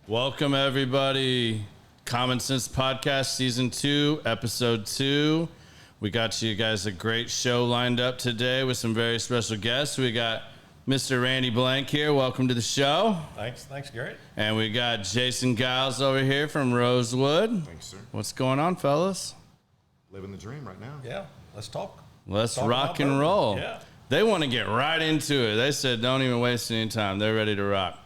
Welcome, everybody. Common Sense Podcast, Season 2, Episode 2. We got you guys a great show lined up today with some very special guests. We got Mr. Randy Blank here. Welcome to the show. Thanks, Garrett. And we got Jason Geils over here from Rosewood. Thanks, sir. What's going on, fellas? Living the dream right now. Yeah, let's talk. Let's Talk rock about and bourbon. roll. Yeah. They want to get right into it. They said don't even waste any time. They're ready to rock.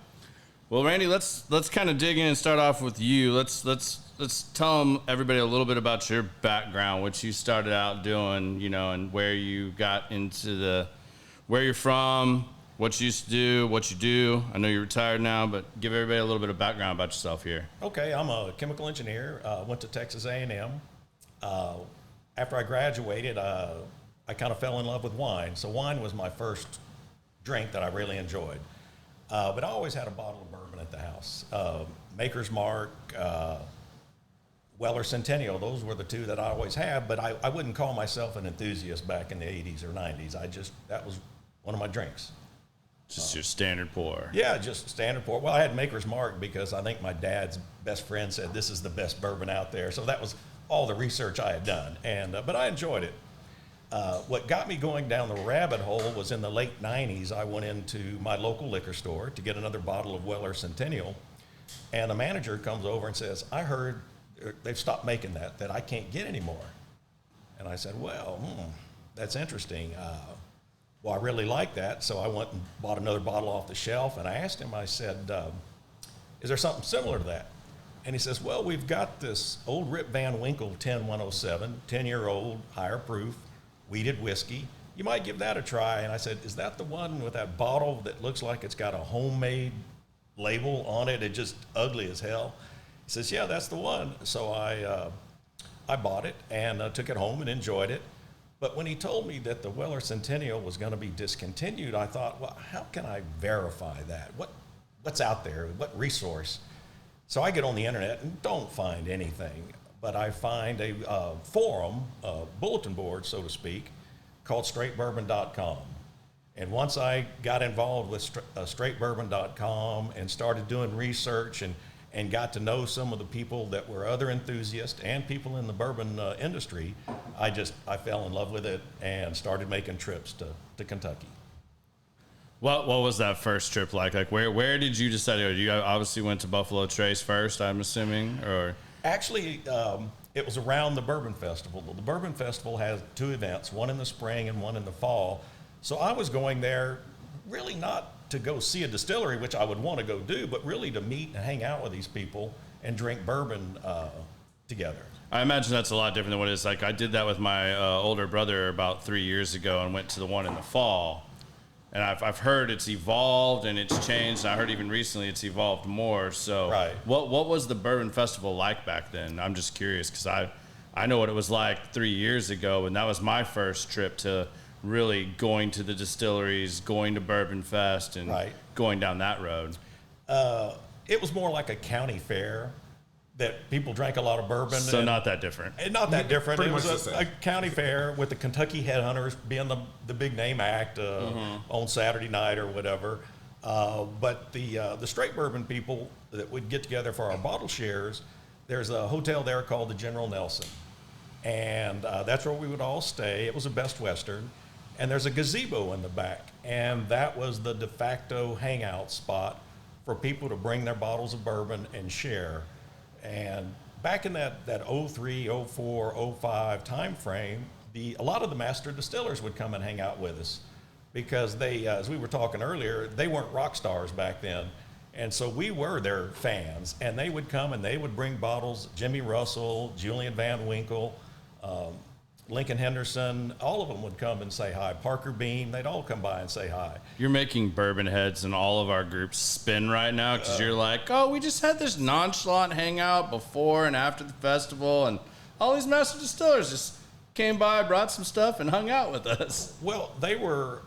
Well, Randy, let's kind of dig in and start off with you. Let's tell everybody a little bit about your background, what you started out doing, and where you got into where you're from, what you used to do, what you do. I know you're retired now, but give everybody a little bit of background about yourself here. Okay, I'm a chemical engineer. Went to Texas A&M. After I graduated, I kind of fell in love with wine. So wine was my first drink that I really enjoyed. But I always had a bottle of bourbon at the house. Maker's Mark, Weller Centennial, those were the two that I always had, but I wouldn't call myself an enthusiast back in the 80s or 90s. That was one of my drinks. Just your standard pour. Yeah, just standard pour. Well, I had Maker's Mark because I think my dad's best friend said this is the best bourbon out there. So that was all the research I had done, but I enjoyed it. What got me going down the rabbit hole was in the late 90s, I went into my local liquor store to get another bottle of Weller Centennial, and the manager comes over and says, I heard they've stopped making that I can't get anymore. And I said, well, that's interesting. Well, I really like that, so I went and bought another bottle off the shelf, and I asked him, I said, is there something similar to that? And he says, well, we've got this old Rip Van Winkle 10107, 10-year-old, higher proof, wheated whiskey. You might give that a try. And I said, is that the one with that bottle that looks like it's got a homemade label on it? It's just ugly as hell. He says, yeah, that's the one. So I bought it and took it home and enjoyed it. But when he told me that the Weller Centennial was going to be discontinued, I thought, well, how can I verify that? What's out there? What resource? So I get on the internet and don't find anything. But I find a forum, a bulletin board, so to speak, called straightbourbon.com. And once I got involved with straightbourbon.com and started doing research and got to know some of the people that were other enthusiasts and people in the bourbon industry, I fell in love with it and started making trips to Kentucky. What was that first trip like? Like where did you decide to go? You obviously went to Buffalo Trace first, I'm assuming, or... Actually, it was around the Bourbon Festival. The Bourbon Festival has two events, one in the spring and one in the fall. So I was going there really not to go see a distillery, which I would want to go do, but really to meet and hang out with these people and drink bourbon together. I imagine that's a lot different than what it is. Like I did that with my older brother about 3 years ago and went to the one in the fall. And I've heard it's evolved and it's changed. I heard even recently it's evolved more. So right. What was the Bourbon Festival like back then? I'm just curious because I know what it was like 3 years ago, and that was my first trip to really going to the distilleries, going to Bourbon Fest, and right. going down that road. It was more like a county fair that people drank a lot of bourbon. So not that different. Not that different. Pretty It much was the a same. county fair with the Kentucky Headhunters being the big name act on Saturday night or whatever. But the straight bourbon people that would get together for our bottle shares, there's a hotel there called the General Nelson. And that's where we would all stay. It was a Best Western. And there's a gazebo in the back. And that was the de facto hangout spot for people to bring their bottles of bourbon and share. And back in that 03, 04, 05 time frame, a lot of the master distillers would come and hang out with us because they, as we were talking earlier, they weren't rock stars back then. And so we were their fans, and they would come and they would bring bottles. Jimmy Russell, Julian Van Winkle, Lincoln Henderson, all of them would come and say hi. Parker Beam, they'd all come by and say hi. You're making bourbon heads in all of our groups spin right now because you're like, oh, we just had this nonchalant hangout before and after the festival, and all these master distillers just came by, brought some stuff, and hung out with us. Well, they were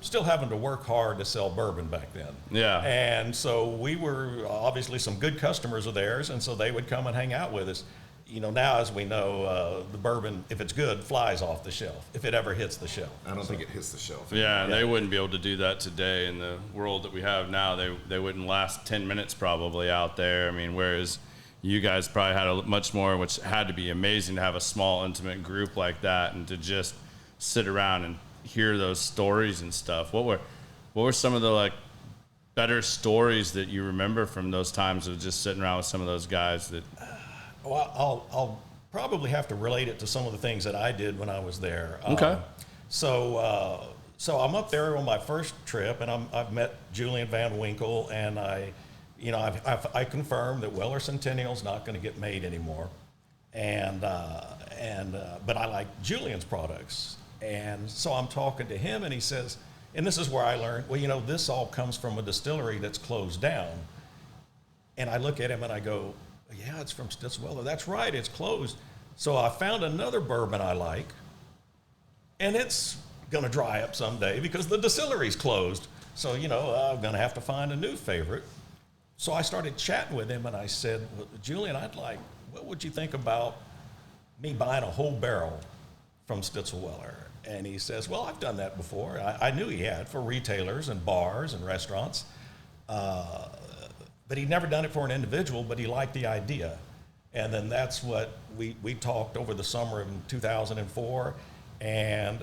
still having to work hard to sell bourbon back then. Yeah. And so we were obviously some good customers of theirs, and so they would come and hang out with us. now as we know, the bourbon, if it's good, flies off the shelf, if it ever hits the shelf. I don't think it hits the shelf. Yeah, they wouldn't be able to do that today in the world that we have now. They wouldn't last 10 minutes probably out there. I mean, whereas you guys probably had a much more, which had to be amazing to have a small, intimate group like that and to just sit around and hear those stories and stuff. What were some of the like better stories that you remember from those times of just sitting around with some of those guys that? Well, I'll probably have to relate it to some of the things that I did when I was there. Okay. So I'm up there on my first trip, and I've met Julian Van Winkle, and I confirmed that Weller Centennial's not going to get made anymore, but I like Julian's products, and so I'm talking to him, and he says, and this is where I learned, well, this all comes from a distillery that's closed down, and I look at him and I go, yeah, it's from Stitzel-Weller. That's right, it's closed. So I found another bourbon I like, and it's going to dry up someday because the distillery's closed. So, I'm going to have to find a new favorite. So I started chatting with him, and I said, well, Julian, what would you think about me buying a whole barrel from Stitzel-Weller? And he says, well, I've done that before. I knew he had for retailers and bars and restaurants. But he'd never done it for an individual, but he liked the idea. And then that's what we talked over the summer of 2004. And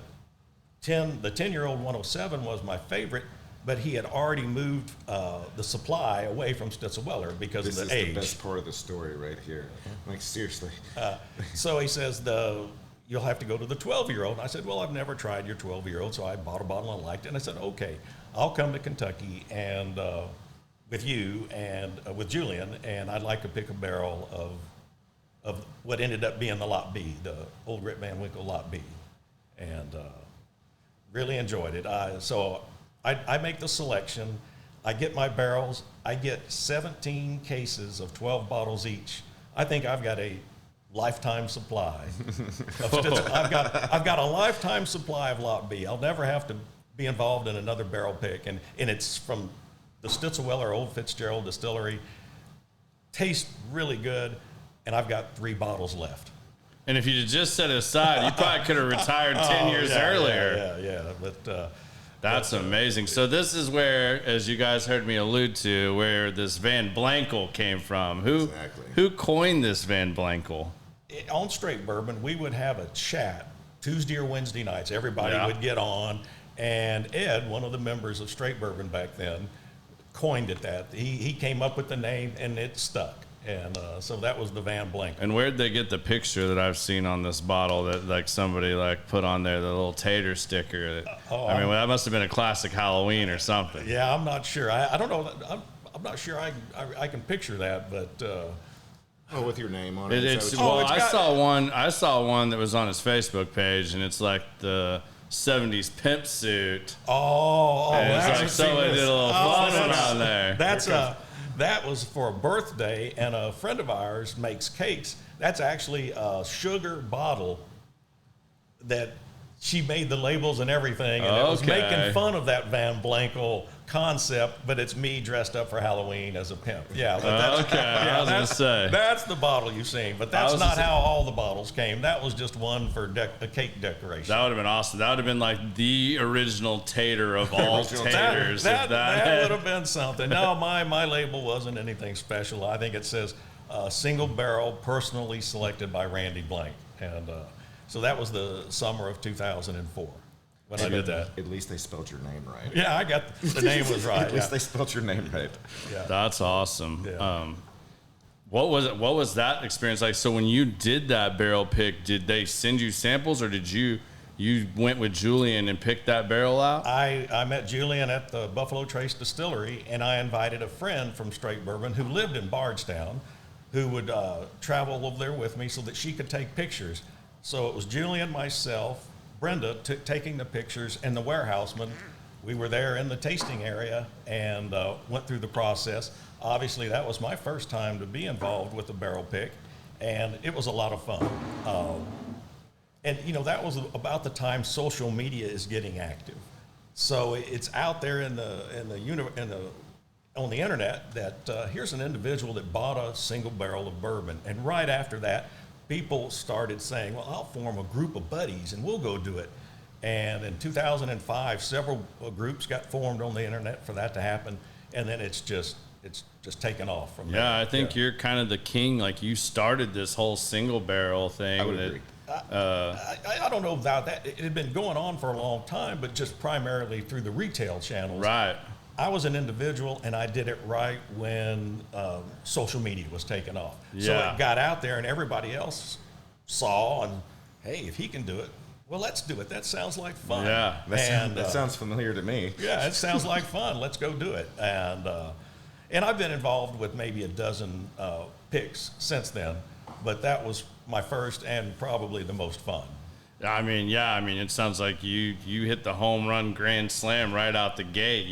the 10-year-old 107 was my favorite, but he had already moved the supply away from Stitzel-Weller because of the age. This is the best part of the story right here. Like, seriously. So he says, you'll have to go to the 12-year-old. And I said, well, I've never tried your 12-year-old, so I bought a bottle and liked it. And I said, okay, I'll come to Kentucky and with you and with Julian, and I'd like to pick a barrel of what ended up being the Lot B, the old Rip Van Winkle Lot B, and really enjoyed it. So I make the selection. I get my barrels. I get 17 cases of 12 bottles each. I think I've got a lifetime supply. I've got a lifetime supply of Lot B. I'll never have to be involved in another barrel pick, and it's from the Stitzel-Weller Old Fitzgerald Distillery. Tastes really good, and I've got 3 bottles left. And if you'd just set it aside, you probably could have retired 10 years earlier. Yeah. But that's amazing. So this is where, as you guys heard me allude to, where this Van Blankle came from. Who coined this Van Blankle? On Straight Bourbon, we would have a chat Tuesday or Wednesday nights. Everybody would get on, and Ed, one of the members of Straight Bourbon back then, coined it that. He came up with the name, and it stuck. And so that was the Van Blankle. And where'd they get the picture that I've seen on this bottle that like somebody like put on there, the little tater sticker? That must have been a classic Halloween or something. Yeah, I'm not sure. I don't know. I'm not sure I can picture that, but. With your name on it. I saw one that was on his Facebook page, and it's like the 70s pimp suit. It's like somebody did a little fun around there. That was for a birthday, and a friend of ours makes cakes. That's actually a sugar bottle that she made the labels and everything, and it was making fun of that Van Blankle concept, but it's me dressed up for Halloween as a pimp. Yeah, but that's, I was going to say. That's the bottle you've seen, but that's not how all the bottles came. That was just one for a cake decoration. That would have been awesome. That would have been like the original tater of all taters. That would have been something. No, my label wasn't anything special. I think it says single barrel, personally selected by Randy Blank. And so that was the summer of 2004. When I did that. At least they spelled your name right. Yeah, I got the name was right. At least they spelled your name right. Yeah. That's awesome. Yeah. What was that experience like? So when you did that barrel pick, did they send you samples, or did you went with Julian and picked that barrel out? I met Julian at the Buffalo Trace Distillery, and I invited a friend from Straight Bourbon who lived in Bardstown, who would travel over there with me so that she could take pictures. So it was Julian, myself, Brenda taking the pictures, and the warehouseman. We were there in the tasting area and went through the process. Obviously, that was my first time to be involved with the barrel pick, and it was a lot of fun. And that was about the time social media is getting active. So it's out there on the internet that here's an individual that bought a single barrel of bourbon, and right after that, people started saying, well, I'll form a group of buddies and we'll go do it. And in 2005, several groups got formed on the internet for that to happen. And then it's just taken off from there. Yeah, I think you're kind of the king. Like, you started this whole single barrel thing. I would agree. I don't know about that. It had been going on for a long time, but just primarily through the retail channels. Right. I was an individual, and I did it right when social media was taking off. So Yeah. it got out there, and everybody else saw, and hey, if he can do it, well, let's do it. That sounds like fun. Yeah. That sounds familiar to me. Yeah, it sounds like fun. Let's go do it. And I've been involved with maybe a dozen picks since then, but that was my first and probably the most fun. I mean, it sounds like you hit the home run grand slam right out the gate.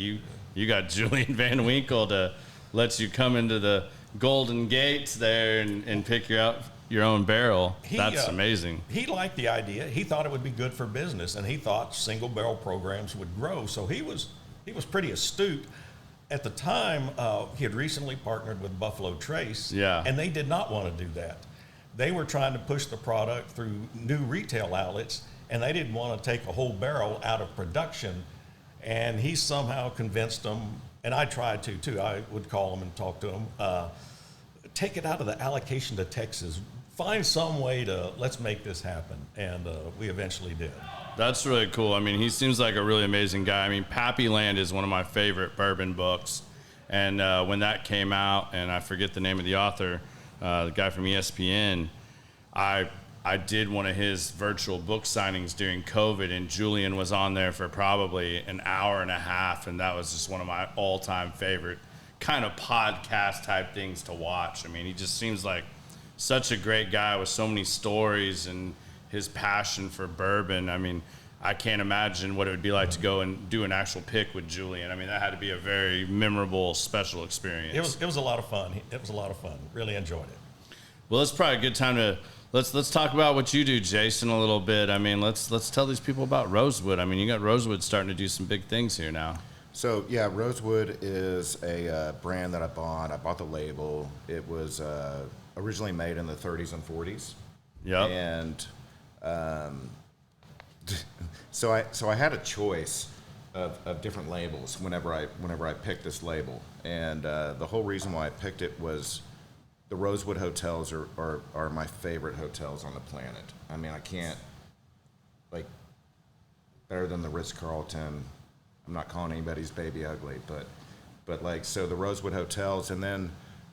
You got Julian Van Winkle to let you come into the Golden Gates there and pick your own barrel. That's amazing. He liked the idea. He thought it would be good for business, and he thought single barrel programs would grow. So he was pretty astute. At the time, he had recently partnered with Buffalo Trace, and they did not want to do that. They were trying to push the product through new retail outlets, and they didn't want to take a whole barrel out of production. And he somehow convinced them, and I tried to too. I would call them and talk to them. Take it out of the allocation to Texas. Find some way to let's make this happen, and we eventually did. That's really cool. I mean, he seems like a really amazing guy. I mean, Pappy Land is one of my favorite bourbon books, and when that came out, and I forget the name of the author, the guy from ESPN, I did one of his virtual book signings during COVID, and Julian was on there for probably an hour and a half, and that was just one of my all-time favorite kind of podcast type things to watch. I mean, he just seems like such a great guy with so many stories and his passion for bourbon. I mean, I can't imagine what it would be like to go and do an actual pick with Julian. I mean, that had to be a very memorable, special experience. It was a lot of fun. It was a lot of fun. Really enjoyed it. Well, it's probably a good time to let's talk about what you do, Jason, a little bit. I mean, let's tell these people about Rosewood. I mean, you got Rosewood starting to do some big things here now. So yeah, Rosewood is a brand that I bought. I bought the label. It was originally made in the 30s and 40s. Yeah. And so I had a choice of different labels whenever I picked this label, and the whole reason why I picked it was the Rosewood hotels are my favorite hotels on the planet. I mean, I can't, like, better than the Ritz-Carlton. I'm not calling anybody's baby ugly, but like, so the Rosewood hotels, and then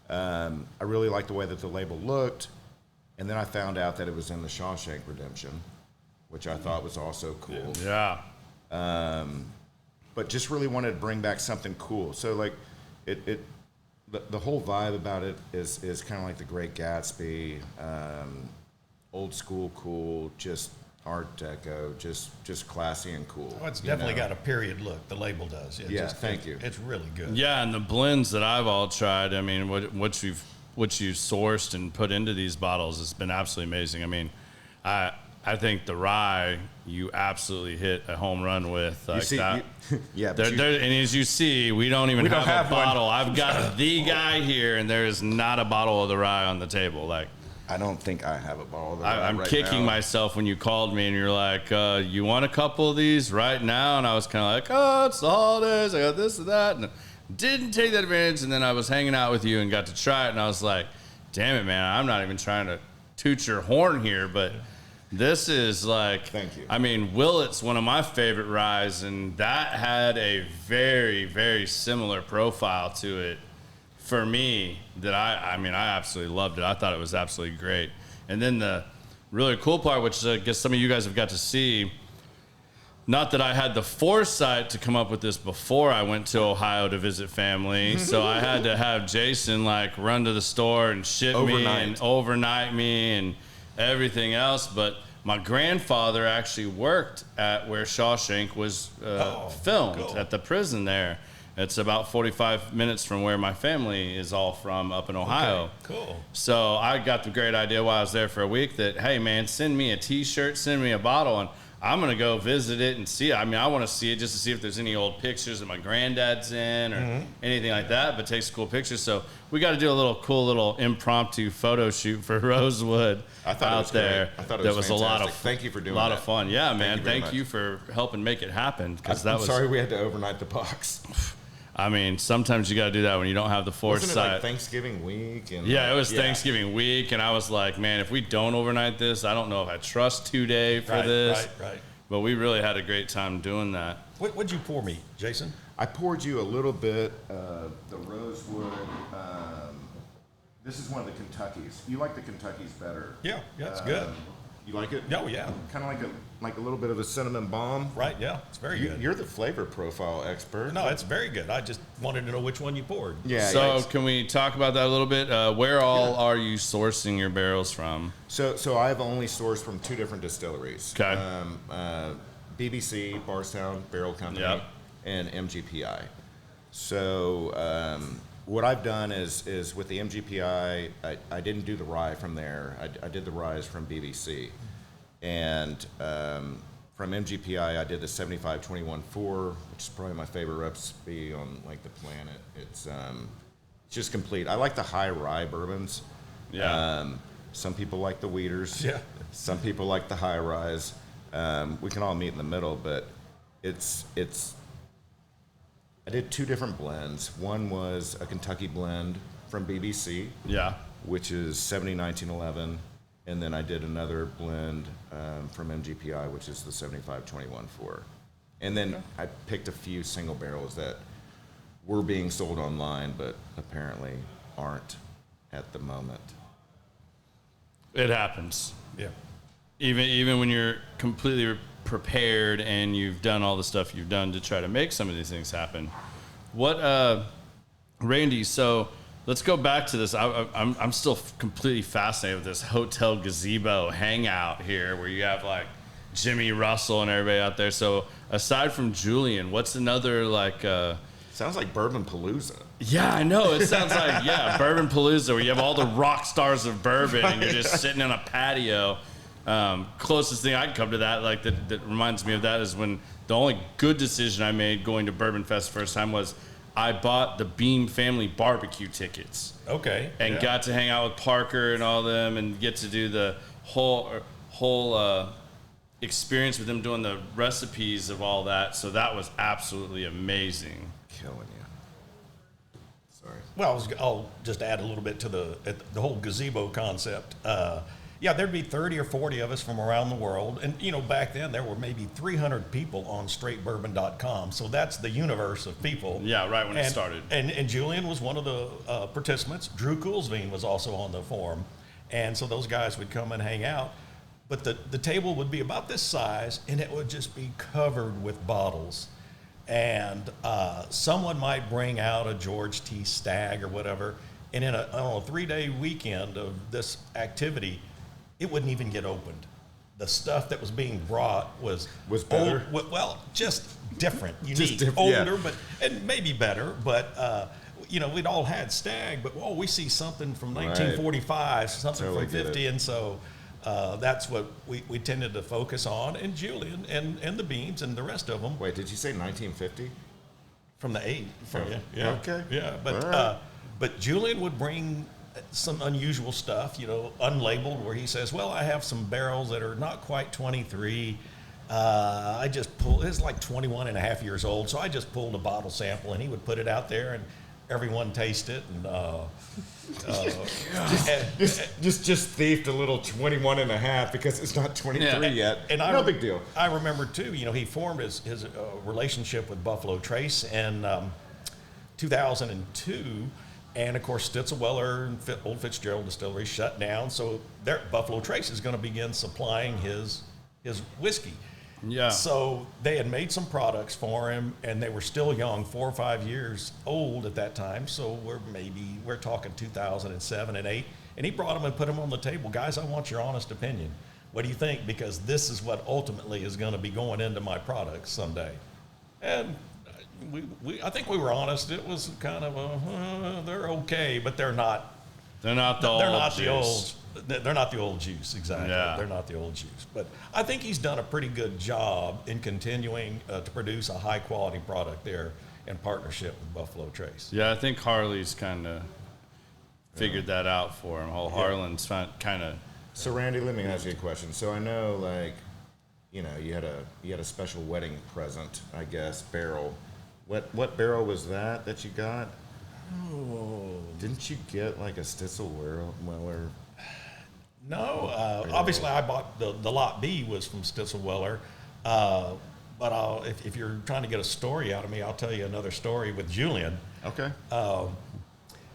I really liked the way that the label looked, and then I found out that it was in the Shawshank Redemption, which I thought was also cool. Yeah. But just really wanted to bring back something cool. So like, the whole vibe about it is kind of like the Great Gatsby, old school cool, just Art Deco, just classy and cool. Well, it's definitely got a period look. The label does. Thank you. It's really good. Yeah, and the blends that I've all tried, I mean, what you've sourced and put into these bottles has been absolutely amazing. I mean, I think the rye you absolutely hit a home run with. Like, you see, that. And as you see, we don't have a bottle. I've got the guy here, and there is not a bottle of the rye on the table. Like, I don't think I have a bottle of the rye I'm right kicking now. myself when you called me and you're like, you want a couple of these right now? And I was kind of like, oh, it's the holidays. I got this and that. And didn't take that advantage. And then I was hanging out with you and got to try it. And I was like, damn it, man, I'm not even trying to toot your horn here, but this is like, thank you. I mean, Willet's one of my favorite ryes, and that had a very, very similar profile to it for me that I absolutely loved it. I thought it was absolutely great. And then the really cool part, which I guess some of you guys have got to see, not that I had the foresight to come up with this before I went to Ohio to visit family, so I had to have Jason like run to the store and ship me and overnight me and everything else. But my grandfather actually worked at where Shawshank was filmed, cool. at the prison there. It's about 45 minutes from where my family is all from up in Ohio. Okay, cool. So I got the great idea while I was there for a week that, hey, man, send me a T-shirt, send me a bottle. And I'm going to go visit it and see it. I mean, I want to see it just to see if there's any old pictures that my granddad's in or anything like that, but take some cool pictures. So we got to do a cool little impromptu photo shoot for Rosewood I thought out it was there. great. I thought it that was a lot of Thank you for doing a lot that. of fun. Yeah, man. Thank you You for helping make it happen, because that I'm was sorry we had to overnight the box. I mean, sometimes you got to do that when you don't have the foresight. Wasn't it like Thanksgiving week? And yeah, it was Thanksgiving week, and I was like, man, if we don't overnight this, I don't know if I trust 2 day for this. Right. But we really had a great time doing that. What'd you pour me, Jason? I poured you a little bit the Rosewood. This is one of the Kentuckys. You like the Kentuckys better? Yeah, it's good. You like it? Oh yeah, Kind of like a little bit of a cinnamon bomb. right. Yeah, it's very good. You're the flavor profile expert. No, it's very good. I just wanted to know which one you poured. Yeah. So can we talk about that a little bit? Where all are you sourcing your barrels from? So I've only sourced from 2 different distilleries. Okay. BBC, Barstown Barrel Company, Yep. and MGPI. So what I've done is with the MGPI, I didn't do the rye from there. I did the ryes from BBC. And from MGPI, I did the 75-21-4, which is probably my favorite recipe on like the planet. It's just complete. I like the high rye bourbons. Yeah. Some people like the wheaters. Yeah. Some people like the high ryes. We can all meet in the middle, but it's. I did 2 different blends. One was a Kentucky blend from BBC, Yeah. which is 70-19-11, and then I did another blend from MGPI, which is the 75-21-4. And then I picked a few single barrels that were being sold online, but apparently aren't at the moment. It happens. Yeah. Even when you're completely prepared and you've done all the stuff you've done to try to make some of these things happen. Randy, so let's go back to this. I'm still completely fascinated with this hotel gazebo hangout here where you have like Jimmy Russell and everybody out there. So aside from Julian, what's another like Sounds like Bourbon Palooza. yeah, I know. It sounds like, Bourbon Palooza, where you have all the rock stars of bourbon and you're just sitting on a patio. Closest thing I can come to that, like that reminds me of that, is when the only good decision I made going to Bourbon Fest first time was I bought the Beam family barbecue tickets. Okay. And got to hang out with Parker and all them and get to do the whole experience with them doing the recipes of all that. So that was absolutely amazing. Killing you. Sorry. Well, I'll just add a little bit to the whole gazebo concept. There'd be 30 or 40 of us from around the world. And, back then there were maybe 300 people on straightbourbon.com. So that's the universe of people. Yeah, right when it started. And Julian was one of the participants. Drew Coolsveen was also on the forum. And so those guys would come and hang out. But the table would be about this size, and it would just be covered with bottles. And someone might bring out a George T. Stagg or whatever. And on a 3-day weekend of this activity, it wouldn't even get opened. The stuff that was being brought was better? Just different, unique, Just different, older, and maybe better. But we'd all had Stag, but we see something from 1945, something Totally from get 50, it. and so that's what we tended to focus on. And Julian and the Beams and the rest of them Wait, did you say 1950? from the 8. Okay. Yeah, but All right. but Julian would bring some unusual stuff, unlabeled, where he says, well, I have some barrels that are not quite 23. I just pulled, it's like 21 and a half years old, so I just pulled a bottle sample, and he would put it out there, and everyone taste it, and Just thieved a little 21 and a half because it's not 23 yet. And no big deal. I remember too, he formed his relationship with Buffalo Trace in 2002. And of course, Stitzelweller and Old Fitzgerald Distillery shut down. So Buffalo Trace is going to begin supplying his whiskey. Yeah. So they had made some products for him, and they were still young, 4 or 5 years old at that time. So we're talking 2007 and 8. And he brought them and put them on the table. Guys, I want your honest opinion. What do you think? Because this is what ultimately is going to be going into my products someday. And I think we were honest. It was kind of they're okay, but they're not. They're not the They're old not the juice. old. They're not the old juice, exactly. Yeah. They're not the old juice. But I think he's done a pretty good job in continuing to produce a high-quality product there in partnership with Buffalo Trace. Yeah, I think Harley's kind of figured that out for him. Harlan's kind of. So Randy, let me ask you a question. So I know, like, you know, you had a special wedding present, I guess, barrel. What barrel was that you got? Oh. Didn't you get like a Stitzel Weller? No, obviously I bought the Lot B was from Stitzelweller, but if you're trying to get a story out of me, I'll tell you another story with Julian. Okay.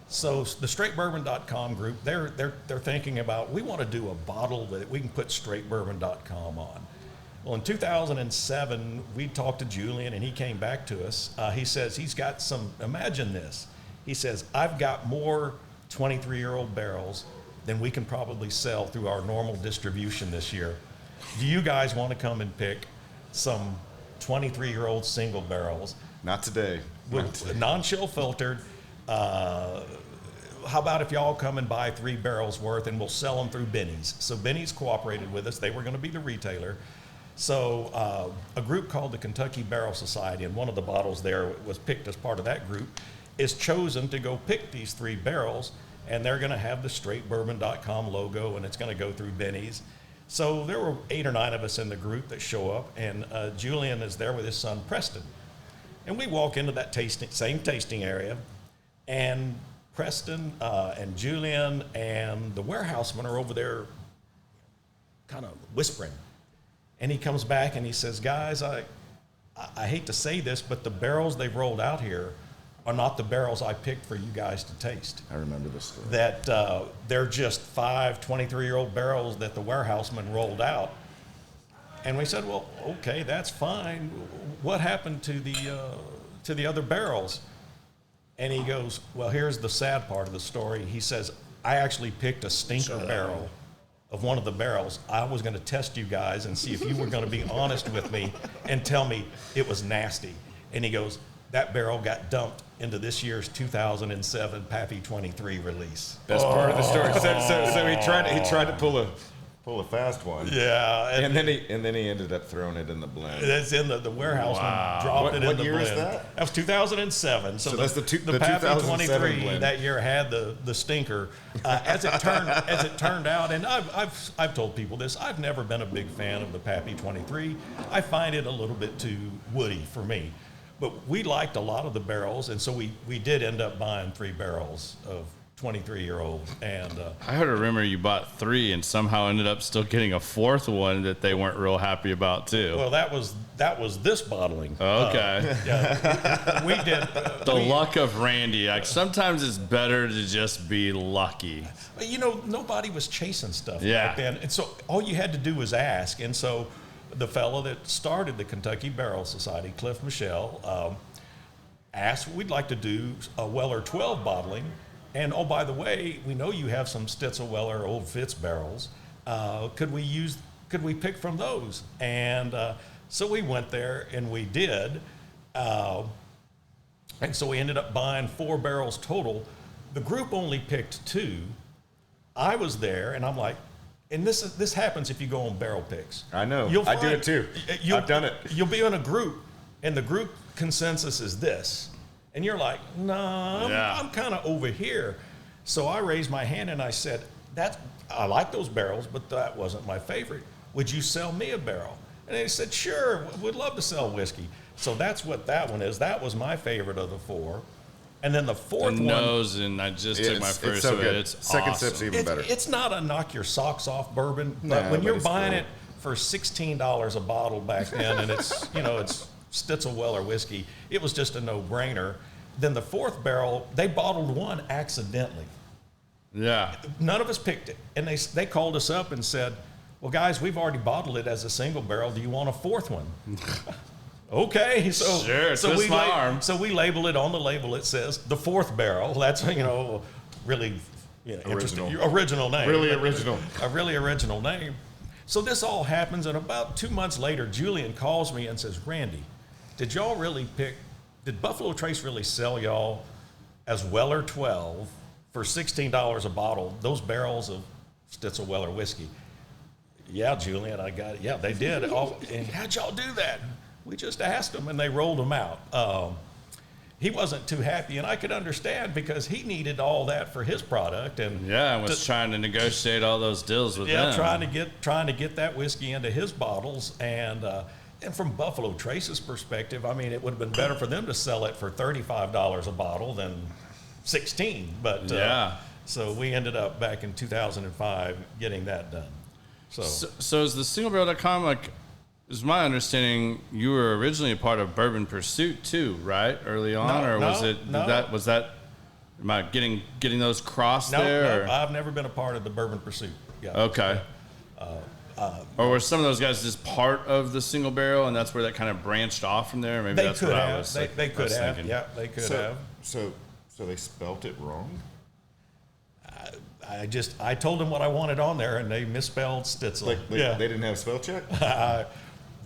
So the straightbourbon.com group, they're thinking about, we want to do a bottle that we can put straightbourbon.com on. Well, in 2007, we talked to Julian, and he came back to us. He says he's got imagine this. He says, I've got more 23-year-old barrels than we can probably sell through our normal distribution this year. Do you guys want to come and pick some 23-year-old single barrels? Not today. With non-chill filtered. How about if y'all come and buy 3 barrels worth, and we'll sell them through Benny's. So Benny's cooperated with us. They were going to be the retailer. So a group called the Kentucky Barrel Society, and one of the bottles there was picked as part of that group, is chosen to go pick these 3 barrels, and they're going to have the straightbourbon.com logo, and it's going to go through Benny's. So there were 8 or 9 of us in the group that show up, and Julian is there with his son Preston. And we walk into that same tasting area, and Preston and Julian and the warehouseman are over there kind of whispering. And he comes back and he says, guys, I hate to say this, but the barrels they've rolled out here are not the barrels I picked for you guys to taste. I remember this story. That they're just 5 23-year-old barrels that the warehouseman rolled out. And we said, well, okay, that's fine. What happened to the other barrels? And he goes, well, here's the sad part of the story. He says, I actually picked a stinker barrel of one of the barrels. I was going to test you guys and see if you were going to be honest with me and tell me it was nasty. And he goes, that barrel got dumped into this year's 2007 Pappy 23 release. Best part of the story. So he tried to pull a fast one. Yeah. And then he ended up throwing it in the blend. That's in the warehouse. Dropped it in the blend. What year is that? That was 2007. So that's the Pappy 2007 23 blend. that year had the stinker. As it turned out, and I've told people this. I've never been a big fan of the Pappy 23. I find it a little bit too woody for me. But we liked a lot of the barrels, and so we did end up buying 3 barrels of 23-year-old. And I heard a rumor you bought 3 and somehow ended up still getting a 4th one that they weren't real happy about too. well, that was this bottling. Okay. Yeah, we did. The luck of Randy. Like, sometimes it's better to just be lucky. You know, nobody was chasing stuff Yeah. back then, and so all you had to do was ask. And so the fellow that started the Kentucky Barrel Society, Cliff Michelle, asked, we'd like to do a Weller 12 bottling. And oh, by the way, we know you have some Stitzelweller Old Fitz barrels. Could we pick from those? And so we went there and we did. And so we ended up buying 4 barrels total. The group only picked 2. I was there, and I'm like, and this happens if you go on barrel picks. I know. I do it too. I've done it. You'll be in a group, and the group consensus is this. And you're like, no, I'm kind of over here. So I raised my hand and I said, I like those barrels, but that wasn't my favorite. Would you sell me a barrel? And they said, sure, we'd love to sell whiskey. So that's what that one is. That was my favorite of the 4. And then the 4th one. Nose, and I just took my first it's so of it. good. It's Second awesome. sip's even better. It's not a knock your socks off bourbon, but No, when but you're it's buying cool. it for $16 a bottle back then, and it's it's Stitzelweller whiskey, it was just a no-brainer. Then the 4th barrel, they bottled one accidentally. Yeah. None of us picked it, and they called us up and said, well, guys, we've already bottled it as a single barrel. Do you want a 4th one? Okay, Sure, so twist my arm. So we label it on the label. It says the 4th barrel. That's really interesting original name. Really original. A really original name. So this all happens, and about 2 months later, Julian calls me and says, Randy, did Buffalo Trace really sell y'all as Weller 12 for $16 a bottle, those barrels of Stitzel Weller whiskey. Yeah, Julian, I got it. Yeah, they did. And how'd y'all do that? We just asked them, and they rolled them out. He wasn't too happy, and I could understand because he needed all that for his product. And Yeah, I was trying to negotiate all those deals with them. trying to get that whiskey into his bottles. And from Buffalo Trace's perspective, I mean, it would have been better for them to sell it for $35 a bottle than 16. But so we ended up back in 2005 getting that done. So is the singlebarrel.com, like, is my understanding you were originally a part of Bourbon Pursuit too, right? Early on, was that am I getting those crossed there? No, I've never been a part of the Bourbon Pursuit. Yeah. Okay. Or were some of those guys just part of the single barrel, and that's where that kind of branched off from there? Maybe that's what I was. They could have. Thinking. Yeah, they could have. So they spelt it wrong? I told them what I wanted on there, and they misspelled Stitzel. They didn't have a spell check?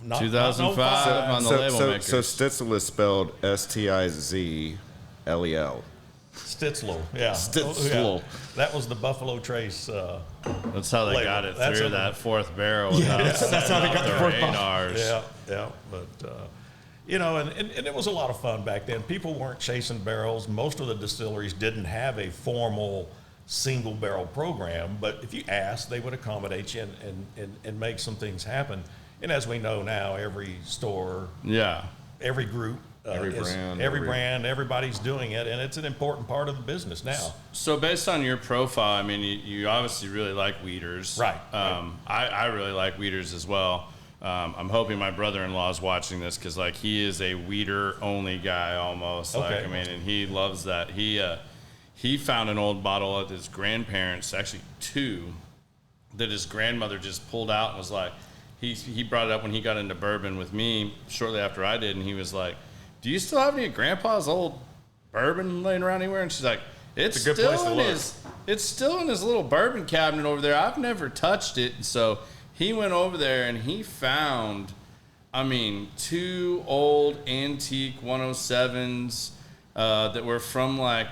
2005 on the label makers. So Stitzel is spelled Stizzlel. Stitzlo, yeah. Stitzlo. Yeah. That was the Buffalo Trace. That's how they label. got it That's through that fourth barrel. That's how they got the fourth bottle. Yeah. But, and it was a lot of fun back then. People weren't chasing barrels. Most of the distilleries didn't have a formal single barrel program, but if you asked, they would accommodate you and make some things happen. And as we know now, every store, every group, every brand, everybody's doing it, and it's an important part of the business now. So based on your profile, I mean, you obviously really like Weeders. Right. I really like Weeders as well. I'm hoping my brother-in-law is watching this because, like, he is a Weeder-only guy almost. Okay. Like, I mean, and he loves that. He found an old bottle of his grandparents, actually two, that his grandmother just pulled out and was like, he brought it up when he got into bourbon with me shortly after I did, and he was like, "Do you still have any of Grandpa's old bourbon laying around anywhere?" And she's like, "It's a good place to look. It's still in his little bourbon cabinet over there. I've never touched it." And so he went over there and he found, I mean, two old antique 107s that were from, like,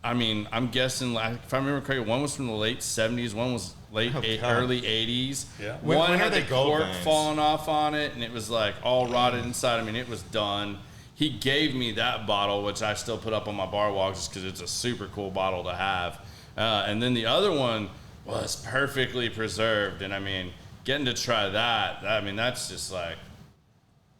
I mean, I'm guessing, like, if I remember correctly, one was from the late 70s, one was early 80s. Yeah. One had the cork veins? falling off on it, and it was, like, all rotted inside. I mean, it was done. He gave me that bottle, which I still put up on my bar wall just because it's a super cool bottle to have. And then the other one was perfectly preserved. And, I mean, getting to try that, I mean, that's just, like,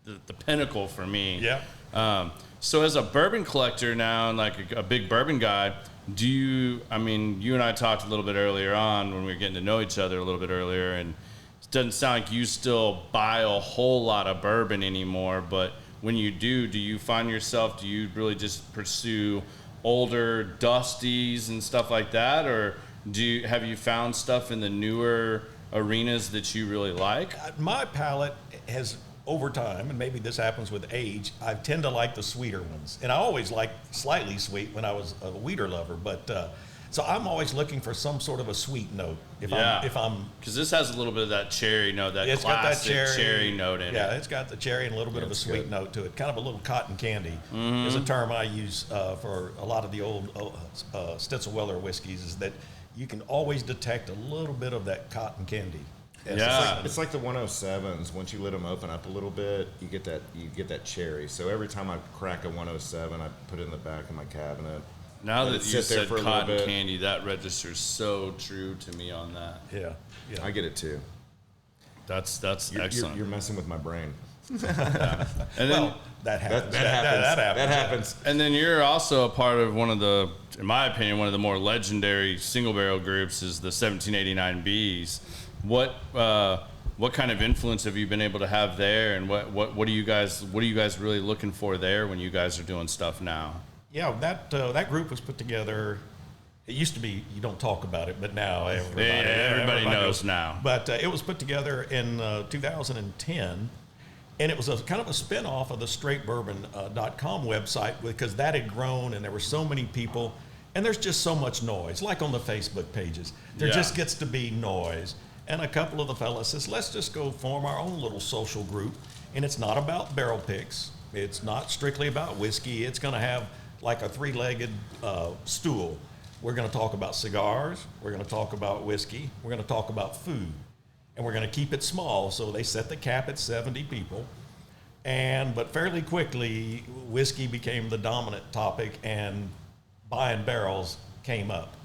the pinnacle for me. Yeah. So as a bourbon collector now and like a big bourbon guy, you and I talked a little bit earlier on when we were getting to know each other a little bit earlier, and it doesn't sound like you still buy a whole lot of bourbon anymore, but when you do you find yourself, do you really just pursue older dusties and stuff like that, or have you found stuff in the newer arenas that you really like? My palate has, over time, and maybe this happens with age, I tend to like the sweeter ones. And I always liked slightly sweet when I was a weeder lover, but so I'm always looking for some sort of a sweet note. If I'm because this has a little bit of that cherry note, that classic cherry note in it. Yeah, it's got the cherry and a little bit of a sweet note to it. Kind of a little cotton candy is a term I use for a lot of the old Stitzel Weller whiskeys, is that you can always detect a little bit of that cotton candy. It's like the 107s. Once you let them open up a little bit, you get that cherry. So every time I crack a 107, I put it in the back of my cabinet. Now that you said cotton candy, that registers so true to me on that. Yeah. I get it too. That's excellent. You're messing with my brain. And then that happens. That happens. And then you're also a part of one of the, in my opinion, one of the more legendary single barrel groups is the 1789 Bs. What kind of influence have you been able to have there, and what are you guys really looking for there when you guys are doing stuff now? Yeah, that group was put together. It used to be you don't talk about it, but now everybody knows now. But it was put together in 2010, and it was a kind of a spin-off of the straightbourbon.com website, because that had grown and there were so many people, and there's just so much noise, like on the Facebook pages. There just gets to be noise. And a couple of the fellas says, let's just go form our own little social group. And it's not about barrel picks. It's not strictly about whiskey. It's going to have like a three-legged stool. We're going to talk about cigars. We're going to talk about whiskey. We're going to talk about food. And we're going to keep it small. So they set the cap at 70 people. But fairly quickly, whiskey became the dominant topic, and buying barrels came up.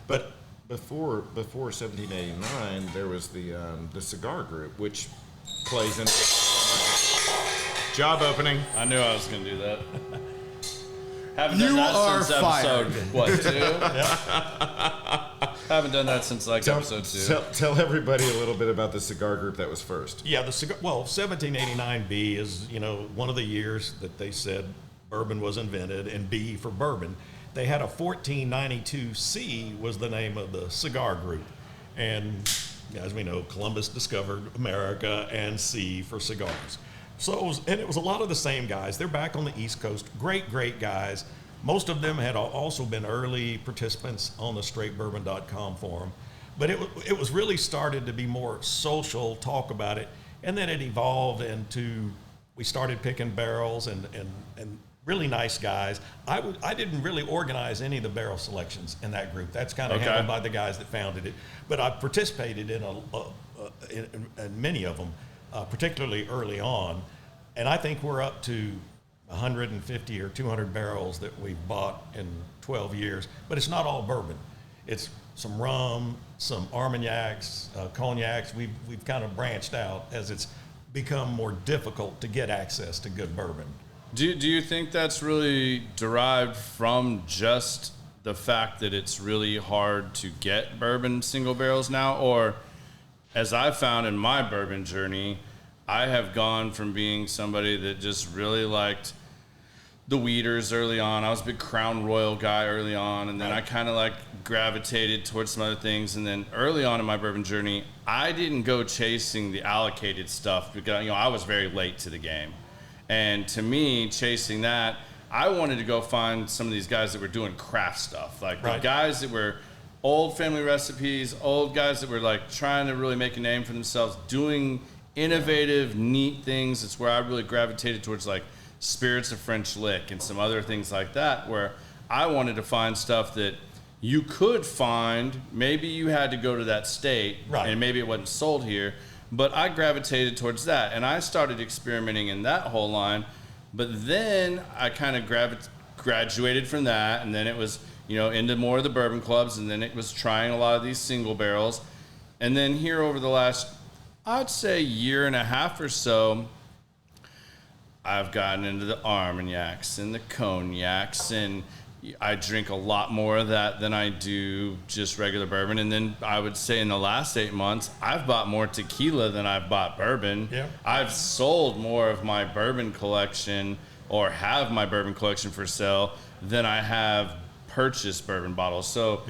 But before 1789, there was the cigar group, which plays in. Job opening. I knew I was going to do that. Haven't done You that are since fired. episode, what, 2? Haven't done that since like episode 2. Tell everybody a little bit about the cigar group that was first. Yeah, 1789B is, one of the years that they said bourbon was invented, and B for bourbon. They had a 1492C was the name of the cigar group. And as we know, Columbus discovered America, and C for cigars. So it was a lot of the same guys. They're back on the East Coast. Great guys. Most of them had also been early participants on the straightbourbon.com forum. But it was really started to be more social talk about it. And then it evolved into, we started picking barrels and really nice guys. I didn't really organize any of the barrel selections in that group. That's kind of handled by the guys that founded it. But I participated in many of them. Particularly early on, and I think we're up to 150 or 200 barrels that we've bought in 12 years, but it's not all bourbon. It's some rum, some Armagnacs, cognacs. We've kind of branched out as it's become more difficult to get access to good bourbon. Do you think that's really derived from just the fact that it's really hard to get bourbon single barrels now, or as I've found in my bourbon journey, I have gone from being somebody that just really liked the Weeders early on. I was a big Crown Royal guy early on, and then I kind of gravitated towards some other things. And then early on in my bourbon journey, I didn't go chasing the allocated stuff because I was very late to the game. And to me, chasing that, I wanted to go find some of these guys that were doing craft stuff, the guys that were old family recipes, old guys that were trying to really make a name for themselves, doing innovative, neat things. It's where I really gravitated towards Spirits of French Lick and some other things like that, where I wanted to find stuff that you could find. Maybe you had to go to that state, and maybe it wasn't sold here, but I gravitated towards that, and I started experimenting in that whole line. But then I kind of graduated from that, and then it was into more of the bourbon clubs, and then it was trying a lot of these single barrels. And then here over the last, I'd say, year and a half or so, I've gotten into the Armagnacs and the cognacs, and I drink a lot more of that than I do just regular bourbon. And then I would say in the last 8 months, I've bought more tequila than I've bought bourbon. Yeah. I've sold more of my bourbon collection, or have my bourbon collection for sale, than I have purchased bourbon bottles. So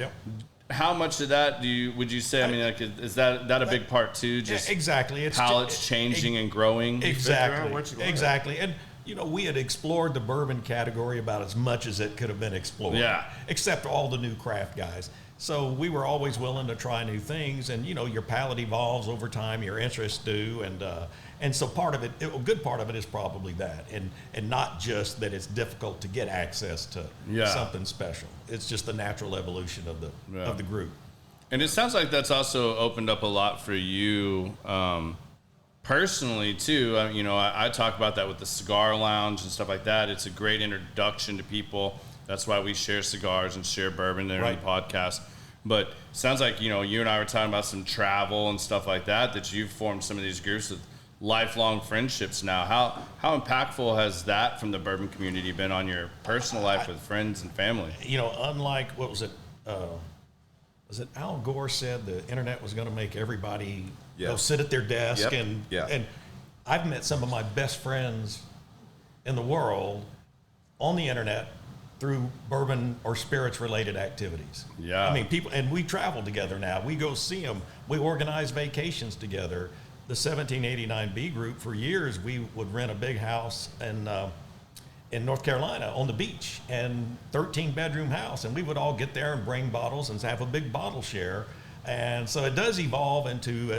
how much of that would you say, is that a big part too? Just exactly. It's palates changing and growing? Exactly. And we had explored the bourbon category about as much as it could have been explored. Yeah. Except all the new craft guys. So we were always willing to try new things, and your palate evolves over time, your interests do, and so part of it, a good part of it is probably that, and not just that it's difficult to get access to something special. It's just the natural evolution of the group. And it sounds like that's also opened up a lot for you personally too. I talk about that with the cigar lounge and stuff like that. It's a great introduction to people. That's why we share cigars and share bourbon there in the podcast. But it sounds like, you and I were talking about some travel and stuff like that you've formed some of these groups with lifelong friendships now. How impactful has that from the bourbon community been on your personal life with friends and family? Unlike, what was it Al Gore said the internet was going to make everybody go sit at their desk, and I've met some of my best friends in the world on the internet through bourbon or spirits related activities. Yeah. People, and we travel together now. We go see them. We organize vacations together. The 1789B group, for years, we would rent a big house in North Carolina on the beach, and 13-bedroom house, and we would all get there and bring bottles and have a big bottle share. And so it does evolve into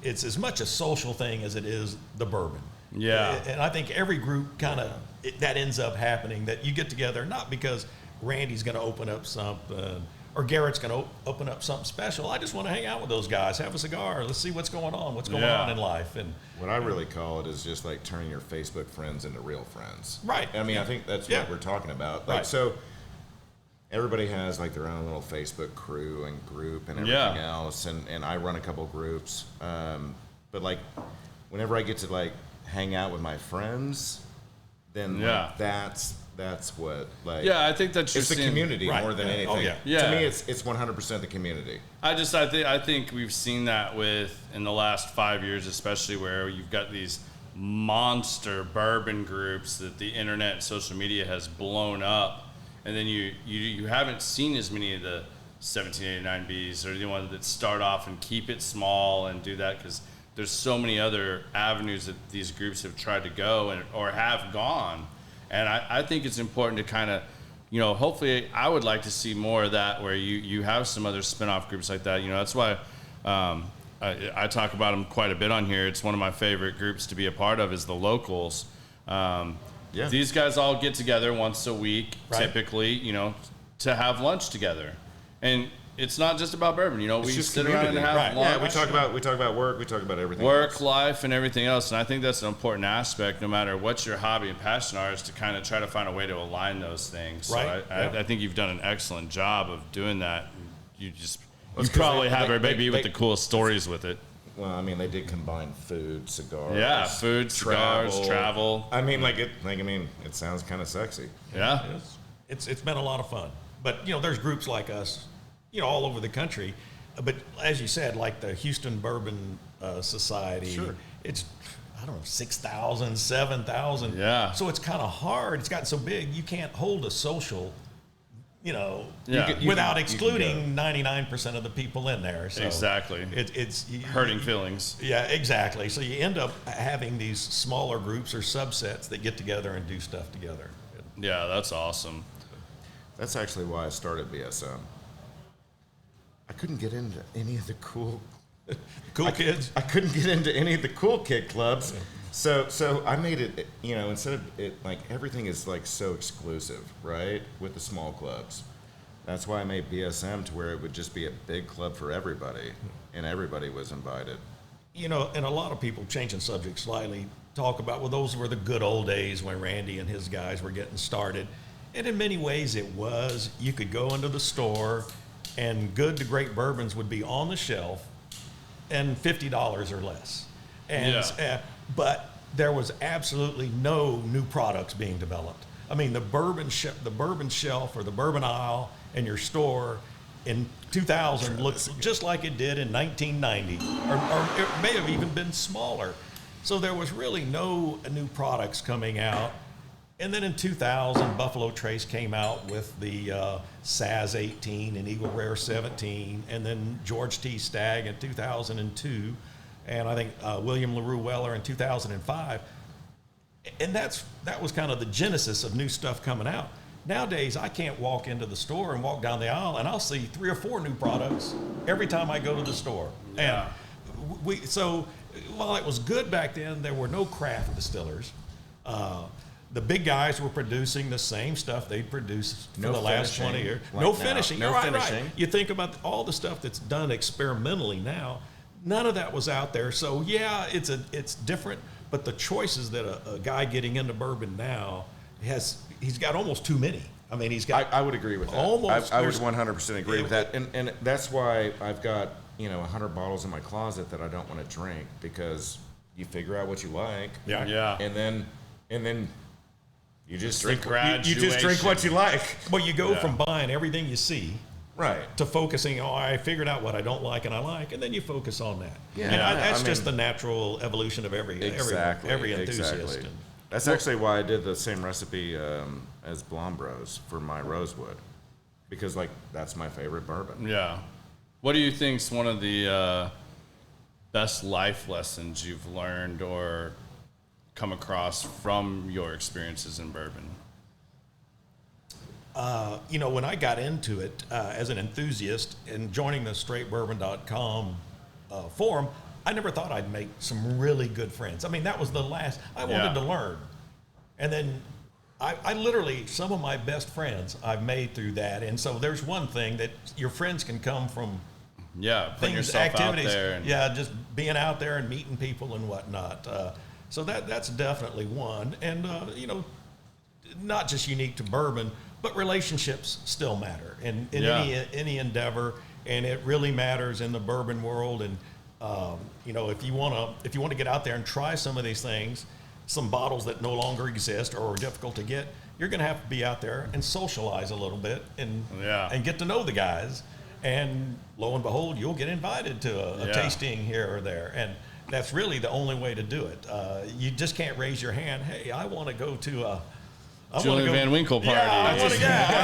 it's as much a social thing as it is the bourbon. Yeah. And I think every group that ends up happening, that you get together, not because Randy's going to open up something or Garrett's going to open up something special. I just want to hang out with those guys, have a cigar. Let's see what's going on in life. And what I really call it is just like turning your Facebook friends into real friends. Right. I mean, I think that's what we're talking about. Like, so everybody has like their own little Facebook crew and group and everything else. And I run a couple groups. But like, whenever I get to like hang out with my friends, then like, that's what, like, I think that's it's the community more than anything. Oh, yeah. To me, it's 100% the community. I think we've seen that in the last 5 years, especially where you've got these monster bourbon groups that the internet and social media has blown up, and then you haven't seen as many of the 1789Bs or the ones that start off and keep it small and do that, because there's so many other avenues that these groups have tried to go or have gone. And I think it's important to kind of, hopefully I would like to see more of that where you have some other spin-off groups like that. That's why I talk about them quite a bit on here. It's one of my favorite groups to be a part of is the locals. These guys all get together once a week, typically, to have lunch together. And it's not just about bourbon, we just sit around and have lunch. Yeah, we talk about work, we talk about everything. Work, life, and everything else. And I think that's an important aspect, no matter what your hobby and passion are, is to kind of try to find a way to align those things. Right. So I think you've done an excellent job of doing that. You probably have everybody with the coolest stories with it. Well, I mean, they did combine food, cigars. Yeah, food, cigars, travel. I mean, it sounds kind of sexy. Yeah. It's been a lot of fun. But, there's groups like us, all over the country. But as you said, like the Houston Bourbon Society, it's, 6,000, 7,000. Yeah. So it's kind of hard. It's gotten so big, you can't hold a social, without excluding 99% of the people in there. So exactly. It's hurting feelings. Yeah, exactly. So you end up having these smaller groups or subsets that get together and do stuff together. Yeah, that's awesome. That's actually why I started BSM. I couldn't get into any of the cool kids. I couldn't get into any of the cool kid clubs. So I made it, instead of it, like everything is like so exclusive, right? With the small clubs. That's why I made BSM to where it would just be a big club for everybody and everybody was invited. And a lot of people, changing subjects slightly, talk about, well, those were the good old days when Randy and his guys were getting started. And in many ways it was. You could go into the store and good to great bourbons would be on the shelf and $50 or less. And but there was absolutely no new products being developed. I mean, the bourbon shelf or the bourbon aisle in your store in 2000 looks just like it did in 1990, or it may have even been smaller. So there was really no new products coming out. And then in 2000, Buffalo Trace came out with the Saz 18 and Eagle Rare 17, and then George T. Stagg in 2002, and I think William LaRue Weller in 2005. And that was kind of the genesis of new stuff coming out. Nowadays, I can't walk into the store and walk down the aisle, and I'll see 3 or 4 new products every time I go to the store. Yeah. And so while it was good back then, there were no craft distillers. The big guys were producing the same stuff they'd produced for the last 20 years. No finishing. No finishing. Right. You think about all the stuff that's done experimentally now. None of that was out there. So yeah, it's different. But the choices that a guy getting into bourbon now he's got almost too many. I mean, he's got. I would agree with that. Almost. I would 100% agree with that, and that's why I've got 100 bottles in my closet that I don't want to drink, because you figure out what you like. Yeah. And then. You just Drink drink. You just drink what you like. Well, you go from buying everything you see, right, to focusing. I figured out what I don't like and I like, and then you focus on that. Yeah, and that's just the natural evolution of every enthusiast. Exactly. That's actually why I did the same recipe as Blonde Bros for my Rosewood, because that's my favorite bourbon. Yeah. What do you think's one of the best life lessons you've learned or come across from your experiences in bourbon? When I got into it as an enthusiast and joining the straightbourbon.com forum, I never thought I'd make some really good friends. I mean, that was the last. I wanted to learn. And then I literally, some of my best friends I've made through that. And so there's one thing that your friends can come from putting yourself activities, out there. And, just being out there and meeting people and whatnot. So that's definitely one. And, not just unique to bourbon, but relationships still matter in any endeavor. And it really matters in the bourbon world. And, if you want to get out there and try some of these things, some bottles that no longer exist or are difficult to get, you're going to have to be out there and socialize a little bit and get to know the guys. And lo and behold, you'll get invited to a tasting here or there. And that's really the only way to do it. You just can't raise your hand. Hey, I want to go to a Julian Van Winkle party. I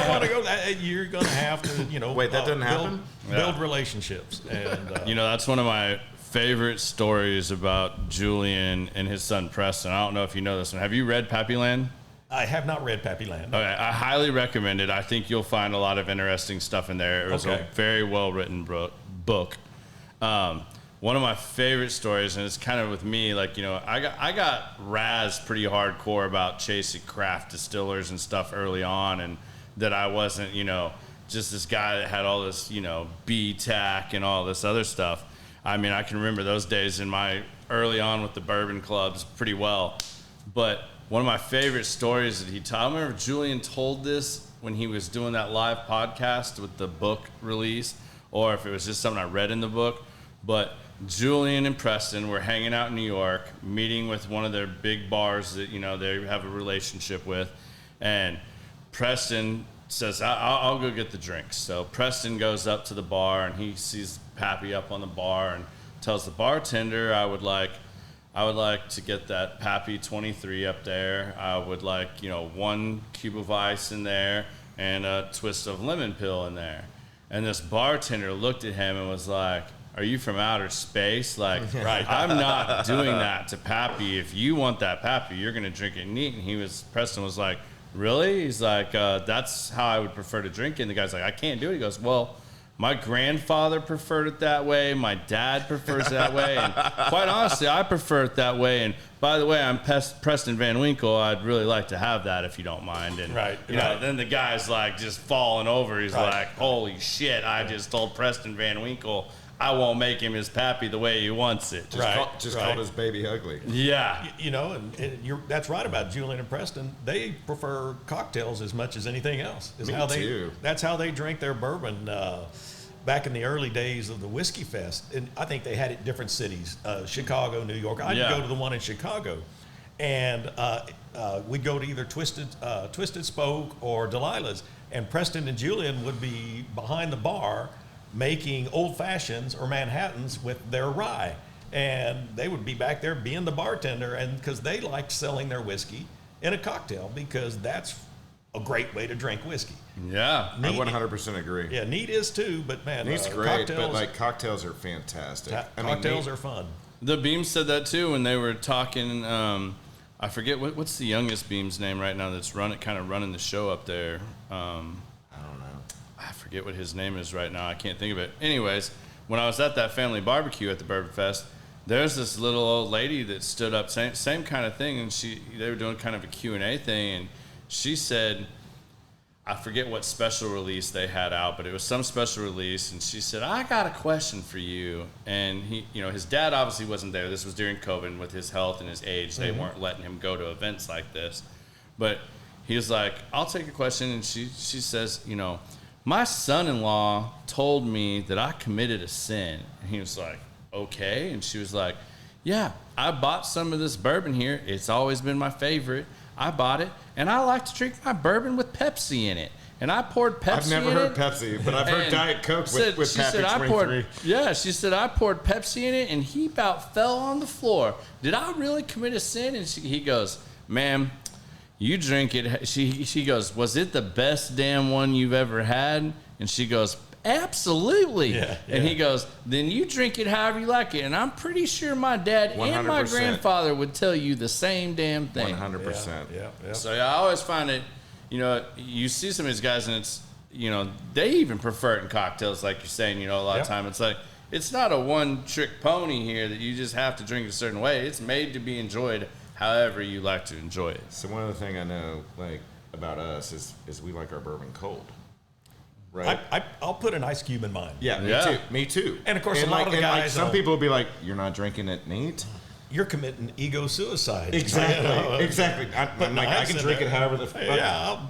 want to go. You're going to have to, Wait, that doesn't happen? Build relationships. And that's one of my favorite stories about Julian and his son Preston. I don't know if you know this one. Have you read Pappy Land? I have not read Pappy Land. Okay, I highly recommend it. I think you'll find a lot of interesting stuff in there. It was a very well written book. One of my favorite stories, and it's kind of with me, I got razzed pretty hardcore about chasing craft distillers and stuff early on, and that I wasn't, just this guy that had all this, B-tack and all this other stuff. I mean, I can remember those days in my early on with the bourbon clubs pretty well. But one of my favorite stories that he told, I remember Julian told this when he was doing that live podcast with the book release, or if it was just something I read in the book. But Julian and Preston were hanging out in New York, meeting with one of their big bars that, they have a relationship with. And Preston says, I'll go get the drinks. So Preston goes up to the bar and he sees Pappy up on the bar and tells the bartender, I would like to get that Pappy 23 up there. I would like, 1 cube of ice in there and a twist of lemon peel in there. And this bartender looked at him and was like, are you from outer space? Like, I'm not doing that to Pappy. If you want that Pappy, you're going to drink it neat. And Preston was like, really? He's like, that's how I would prefer to drink it. And the guy's like, I can't do it. He goes, well, my grandfather preferred it that way. My dad prefers it that way. And quite honestly, I prefer it that way. And by the way, I'm Preston Van Winkle. I'd really like to have that if you don't mind. And then the guy's like just falling over. He's like, holy shit, I just told Preston Van Winkle I won't make him his Pappy the way he wants it. Just called his baby ugly. Yeah. That's right about Julian and Preston. They prefer cocktails as much as anything else. That's how they drink their bourbon. Back in the early days of the Whiskey Fest, and I think they had it in different cities, Chicago, New York. I'd go to the one in Chicago, and we'd go to either Twisted Spoke or Delilah's, and Preston and Julian would be behind the bar making old fashions or Manhattans with their rye, and they would be back there being the bartender, and because they liked selling their whiskey in a cocktail because that's a great way to drink whiskey. Yeah, I 100% agree. Yeah, neat is too, but man, neat's great, but cocktails are fantastic. Cocktails are fun. The Beams said that too when they were talking. I forget what's the youngest Beams name right now that's running the show up there. I forget what his name is right now. I can't think of it. Anyways, when I was at that family barbecue at the Bourbon Fest, there's this little old lady that stood up, same kind of thing, and they were doing kind of a Q&A thing, and she said, I forget what special release they had out, but it was some special release, and she said, I got a question for you. And his dad obviously wasn't there. This was during COVID, and with his health and his age, they weren't letting him go to events like this. But he was like, I'll take a question, and she says, my son-in-law told me that I committed a sin. And he was like, okay. And she was like, yeah, I bought some of this bourbon here. It's always been my favorite. I bought it, and I like to drink my bourbon with Pepsi in it. And I poured Pepsi in it. I've never heard Pepsi, but I've heard Diet Coke with Pappy 23. She said, I poured Pepsi in it, and he about fell on the floor. Did I really commit a sin? And he goes, ma'am, you drink it. She goes, was it the best damn one you've ever had? And she goes, absolutely. Yeah. And he goes, then you drink it however you like it. And I'm pretty sure my dad 100%. And my grandfather would tell you the same damn thing. 100%. Yeah. So I always find it, you see some of these guys and it's, they even prefer it in cocktails, like you're saying, a lot of time. It's like, it's not a one-trick pony here that you just have to drink a certain way. It's made to be enjoyed however you like to enjoy it. So one other thing I know, like, about us is we like our bourbon cold, right? I'll put an ice cube in mine. Yeah, me too. And of course, a lot of the guys, some people will be like, "You're not drinking it neat." You're committing ego suicide. Exactly, exactly. I'm like, I can drink it however the fuck. Yeah.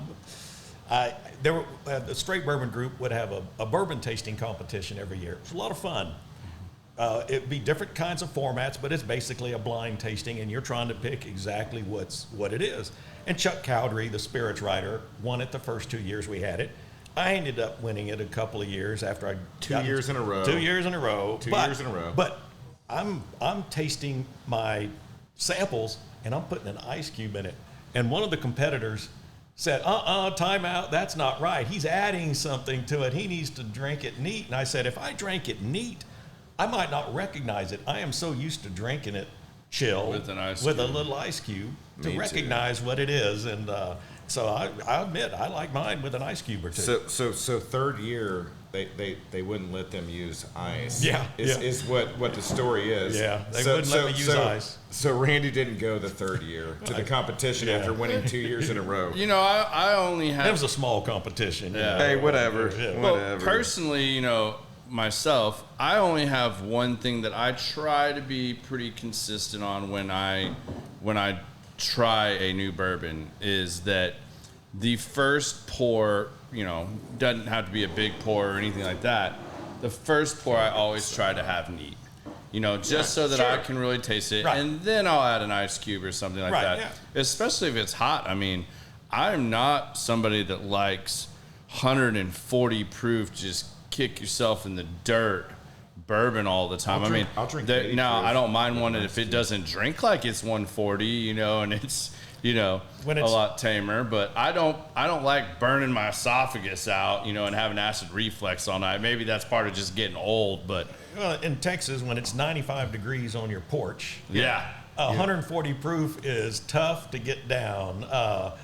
The Straight Bourbon Group would have a bourbon tasting competition every year. It's a lot of fun. It'd be different kinds of formats, but it's basically a blind tasting, and you're trying to pick exactly what it is. And Chuck Cowdery, the spirits writer, won it the first 2 years we had it. I ended up winning it a couple of years after I 2 years in a row. 2 years in a row. 2 years in a row. But I'm tasting my samples, and I'm putting an ice cube in it. And one of the competitors said, time out, that's not right. He's adding something to it. He needs to drink it neat. And I said, if I drank it neat, I might not recognize it. I am so used to drinking it chill With an ice with a cube. little ice cube to Me too. recognize what it is. And so I admit, I like mine with an ice cube or two. So third year they wouldn't let them use ice. Yeah, is what the story is. Yeah, they wouldn't let me use ice. So Randy didn't go the third year to the competition after winning 2 years in a row. You know, I only have. It was a small competition. you Yeah. know. Hey, whatever. Yeah. Well, Whatever. personally, you know, myself, I only have one thing that I try to be pretty consistent on when I try a new bourbon is that the first pour, you know, doesn't have to be a big pour or anything like that. The first pour I always try to have neat. You know, just so that I can really taste it. Right. And then I'll add an ice cube or something like Right, that. yeah. Especially if it's hot. I mean, I'm not somebody that likes 140 proof, just kick yourself in the dirt bourbon all the time. I'll drink that, 80 now proof. I don't mind one if it doesn't drink like it's 140, you know, and it's, you know, When a it's- lot tamer, but I don't like burning my esophagus out, you know, and having acid reflux all night. Maybe that's part of just getting old, but Well, in Texas, when it's 95 degrees on your porch, yeah. 140 proof is tough to get down,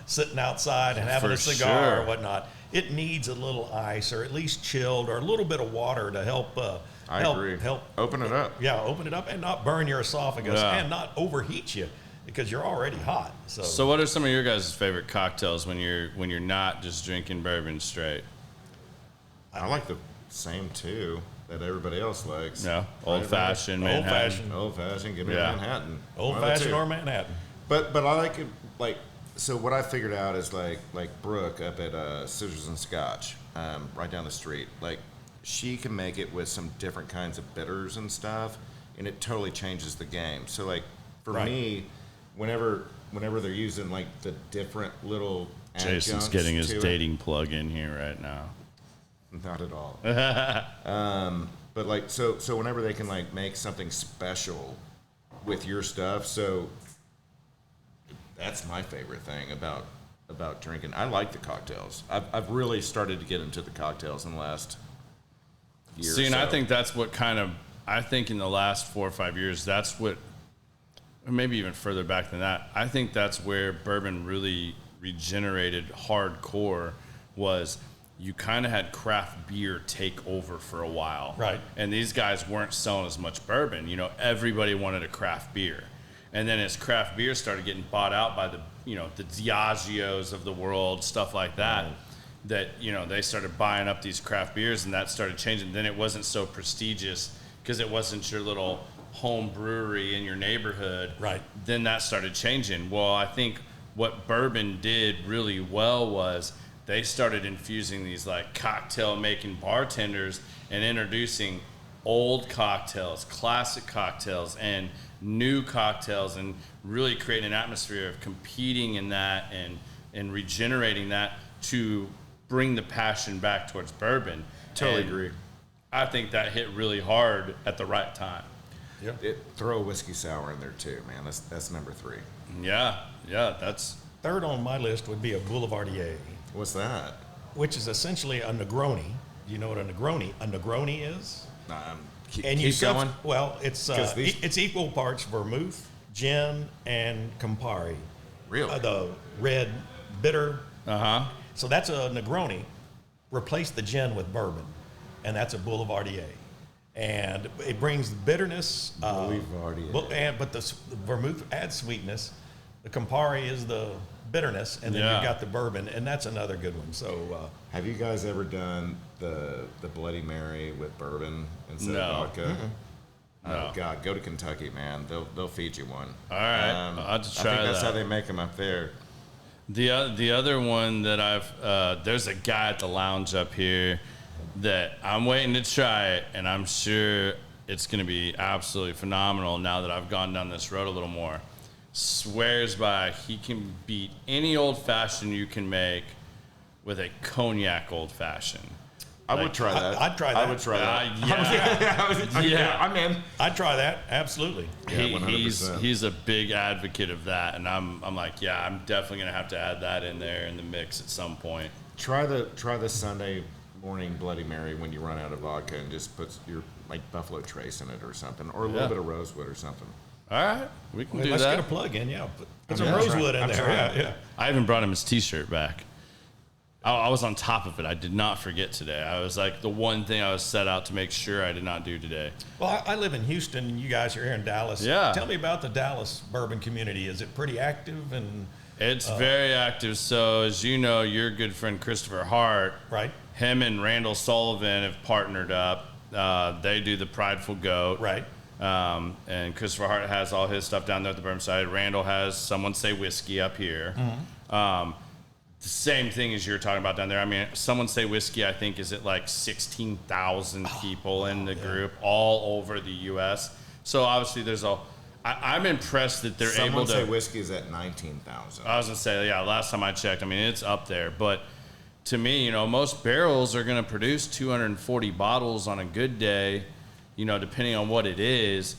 sitting outside and having For a cigar sure. or whatnot. It needs a little ice or at least chilled or a little bit of water to help. I help, agree. Help. Open it up. Yeah, open it up and not burn your esophagus Yeah. and not overheat you because you're already hot. So what are some of your guys' favorite cocktails when you're not just drinking bourbon straight? I like the same two that everybody else likes. Yeah, old fashioned Manhattan. Old fashioned. Give me Yeah. a Manhattan. old One of the fashioned two. or Manhattan. But I like it like so. What I figured out is like Brooke up at Scissors and Scotch, right down the street. Like she can make it with some different kinds of bitters and stuff, and it totally changes the game. So like for Right. me, whenever they're using like the different little Jason's adjuncts getting his to it- dating plug in here right now. Not at all. But like so whenever they can like make something special with your stuff, so that's my favorite thing about drinking. I like the cocktails. I've really started to get into the cocktails in the last year. See, and or I so. think that's what I think in the last 4 or 5 years, that's what, or maybe even further back than that, I think that's where bourbon really regenerated hardcore was you kind of had craft beer take over for a while. Right. And these guys weren't selling as much bourbon. You know, everybody wanted a craft beer. And then as craft beer started getting bought out by the Diageos of the world, stuff like that, that, you know, they started buying up these craft beers and that started changing. Then it wasn't so prestigious because it wasn't your little home brewery in your neighborhood. Right. Then that started changing. Well, I think what bourbon did really well was they started infusing these like cocktail making bartenders and introducing old cocktails, classic cocktails, and new cocktails, and really creating an atmosphere of competing in that and regenerating that to bring the passion back towards bourbon. Totally And agree. I think that hit really hard at the right time. Throw a whiskey sour in there too, man. That's number 3. Yeah, that's Third on my list would be a Boulevardier, What's that? which is essentially a Negroni. Do you know what a Negroni is? Keep You going. Well, it's 'Cause these- it's equal parts vermouth, gin, and Campari. Really? The red bitter. uh-huh. So that's a Negroni. Replace the gin with bourbon, and that's a Boulevardier. And it brings the bitterness. Boulevardier. But the vermouth adds sweetness. The Campari is the bitterness, and then Yeah. you've got the bourbon, and that's another good one. So Have you guys ever done the Bloody Mary with bourbon instead No. of vodka? Oh No. God, go to Kentucky, man. They'll feed you one. All right. I'll have to try I think that's that. how they make them up there. The other one that there's a guy at the lounge up here that I'm waiting to try it, and I'm sure it's going to be absolutely phenomenal now that I've gone down this road a little more. Swears by he can beat any old fashioned you can make with a cognac old fashioned. I would try that. I'd try that. I would try that. Yeah. I'm in. I'd try that, absolutely. Yeah, 100%. He's a big advocate of that, and I'm like, yeah, I'm definitely gonna have to add that in there in the mix at some point. Try the Sunday morning Bloody Mary when you run out of vodka and just put your like Buffalo Trace in it or something, or a little bit of Rosewood or something. All right, we can do Let's that. get a plug in, yeah. Put some I'm Rosewood trying. in there. I'm trying. Yeah. I even brought him his T-shirt back. I was on top of it. I did not forget today. I was like the one thing I was set out to make sure I did not do today. Well, I live in Houston, and you guys are here in Dallas. Yeah. Tell me about the Dallas bourbon community. Is it pretty active? And It's very active. So as you know, your good friend Christopher Hart, right, him and Randall Sullivan have partnered up. They do the Prideful Goat. right. And Christopher Hart has all his stuff down there at the bourbon side. Randall has Someone Say Whiskey up here. The same thing as you're talking about down there. I mean, Someone Say Whiskey, I think, is at like 16,000 people in the group all over the U.S. So obviously I'm impressed that they're Someone able to. say whiskey is at 19,000. I was going to say, yeah, last time I checked, I mean, it's up there. But to me, most barrels are going to produce 240 bottles on a good day, depending on what it is.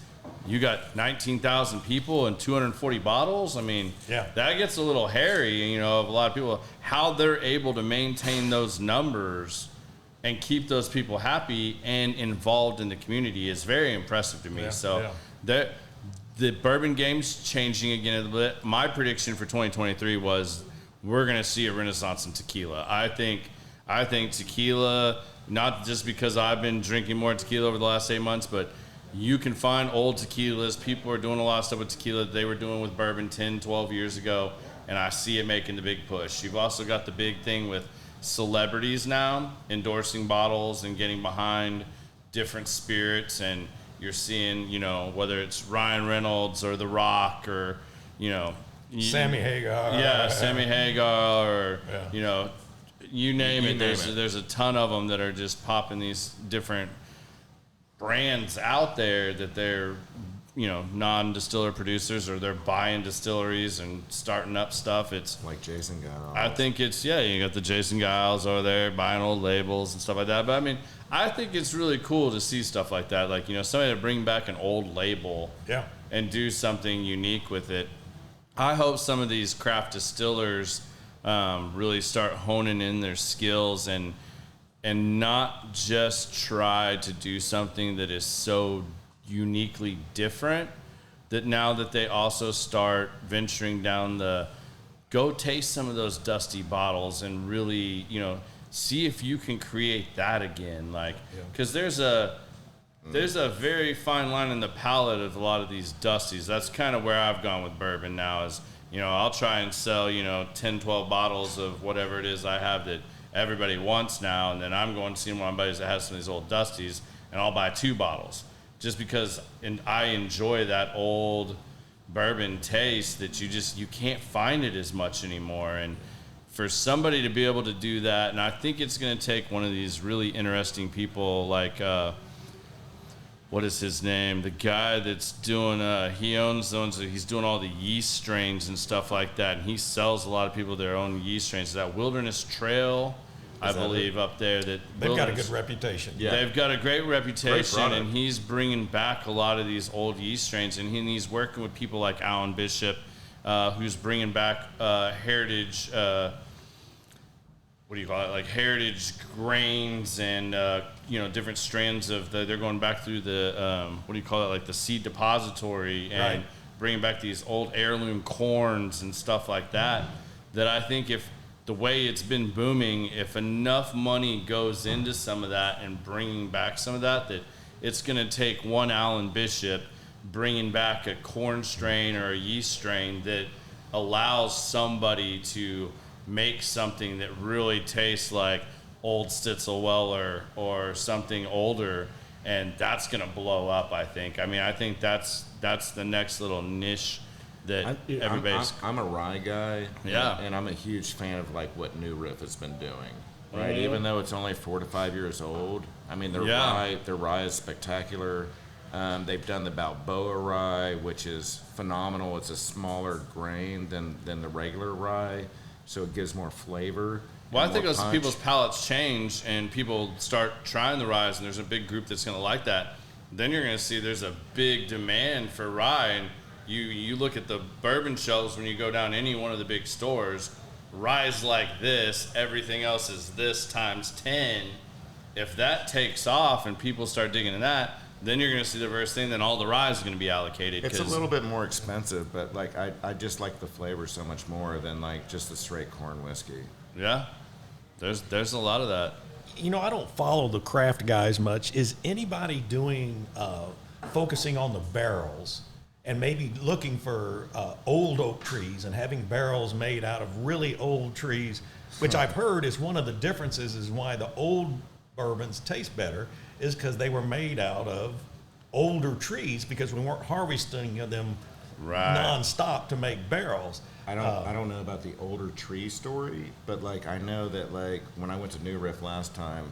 You got 19,000 people and 240 bottles. I mean, Yeah. that gets a little hairy, of a lot of people. How they're able to maintain those numbers and keep those people happy and involved in the community is very impressive to me. Yeah, So yeah. the bourbon game's changing again a little bit. My prediction for 2023 was we're going to see a renaissance in tequila. I think tequila, not just because I've been drinking more tequila over the last 8 months, but you can find old tequilas. People are doing a lot of stuff with tequila that they were doing with bourbon 10, 12 years ago, and I see it making the big push. You've also got the big thing with celebrities now endorsing bottles and getting behind different spirits, and you're seeing, whether it's Ryan Reynolds or The Rock or, Sammy Hagar. Yeah, Sammy Hagar or, Yeah. You name it. name it. There's a ton of them that are just popping these different brands out there that they're, non-distiller producers, or they're buying distilleries and starting up stuff. It's Like Jason Geils. I think it's, you got the Jason Giles over there buying old labels and stuff like that. But I mean, I think it's really cool to see stuff like that. Like, somebody to bring back an old label Yeah. and do something unique with it. I hope some of these craft distillers really start honing in their skills and not just try to do something that is so uniquely different, that now that they also start venturing down go taste some of those dusty bottles and really, see if you can create that again. Like, because there's a very fine line in the palate of a lot of these dusties. That's kind of where I've gone with bourbon now is, I'll try and sell, 10, 12 bottles of whatever it is I have that everybody wants now. And then I'm going to see one of my buddies that has some of these old dusties, and I'll buy 2 bottles just because I enjoy that old bourbon taste that you can't find it as much anymore. And for somebody to be able to do that, and I think it's going to take one of these really interesting people like, what is his name? The guy that's doing, he owns those, he's doing all the yeast strains and stuff like that, and he sells a lot of people their own yeast strains. That Wilderness Trail, I believe, up there. They've got a good reputation. Yeah. They've got a great reputation, product. and he's bringing back a lot of these old yeast strains, and he's working with people like Alan Bishop, who's bringing back heritage, what do you call it, like heritage grains and, different strands of they're going back through the, what do you call it, like the seed depository, and Right. bringing back these old heirloom corns and stuff like that, that I think if the way it's been booming, if enough money goes into some of that and bringing back some of that it's going to take one Alan Bishop bringing back a corn strain or a yeast strain that allows somebody to make something that really tastes like old Stitzel-Weller or something older, and that's going to blow up, I think. I mean, I think that's the next little niche that everybody's... I'm a rye guy. Yeah. And I'm a huge fan of, like, what New Riff has been doing, right? Even though it's only 4 to 5 years old. I mean, their rye is spectacular. They've done the Balboa rye, which is phenomenal. It's a smaller grain than the regular rye, so it gives more flavor. Well, I think as people's palates change and people start trying the ryes, and there's a big group that's going to like that, then you're going to see there's a big demand for rye. And you look at the bourbon shelves when you go down any one of the big stores, rye's like this, everything else is this times 10. If that takes off and people start digging into that, then you're going to see the reverse thing. Then all the rye is going to be allocated. It's a little bit more expensive, but like I just like the flavor so much more than like just the straight corn whiskey. Yeah, there's a lot of that. You know, I don't follow the craft guys much. Is anybody doing focusing on the barrels and maybe looking for old oak trees and having barrels made out of really old trees, which I've heard is one of the differences is why the old bourbons taste better is because they were made out of older trees because we weren't harvesting them nonstop to make barrels. I don't know about the older tree story, but like I know that like when I went to New Riff last time,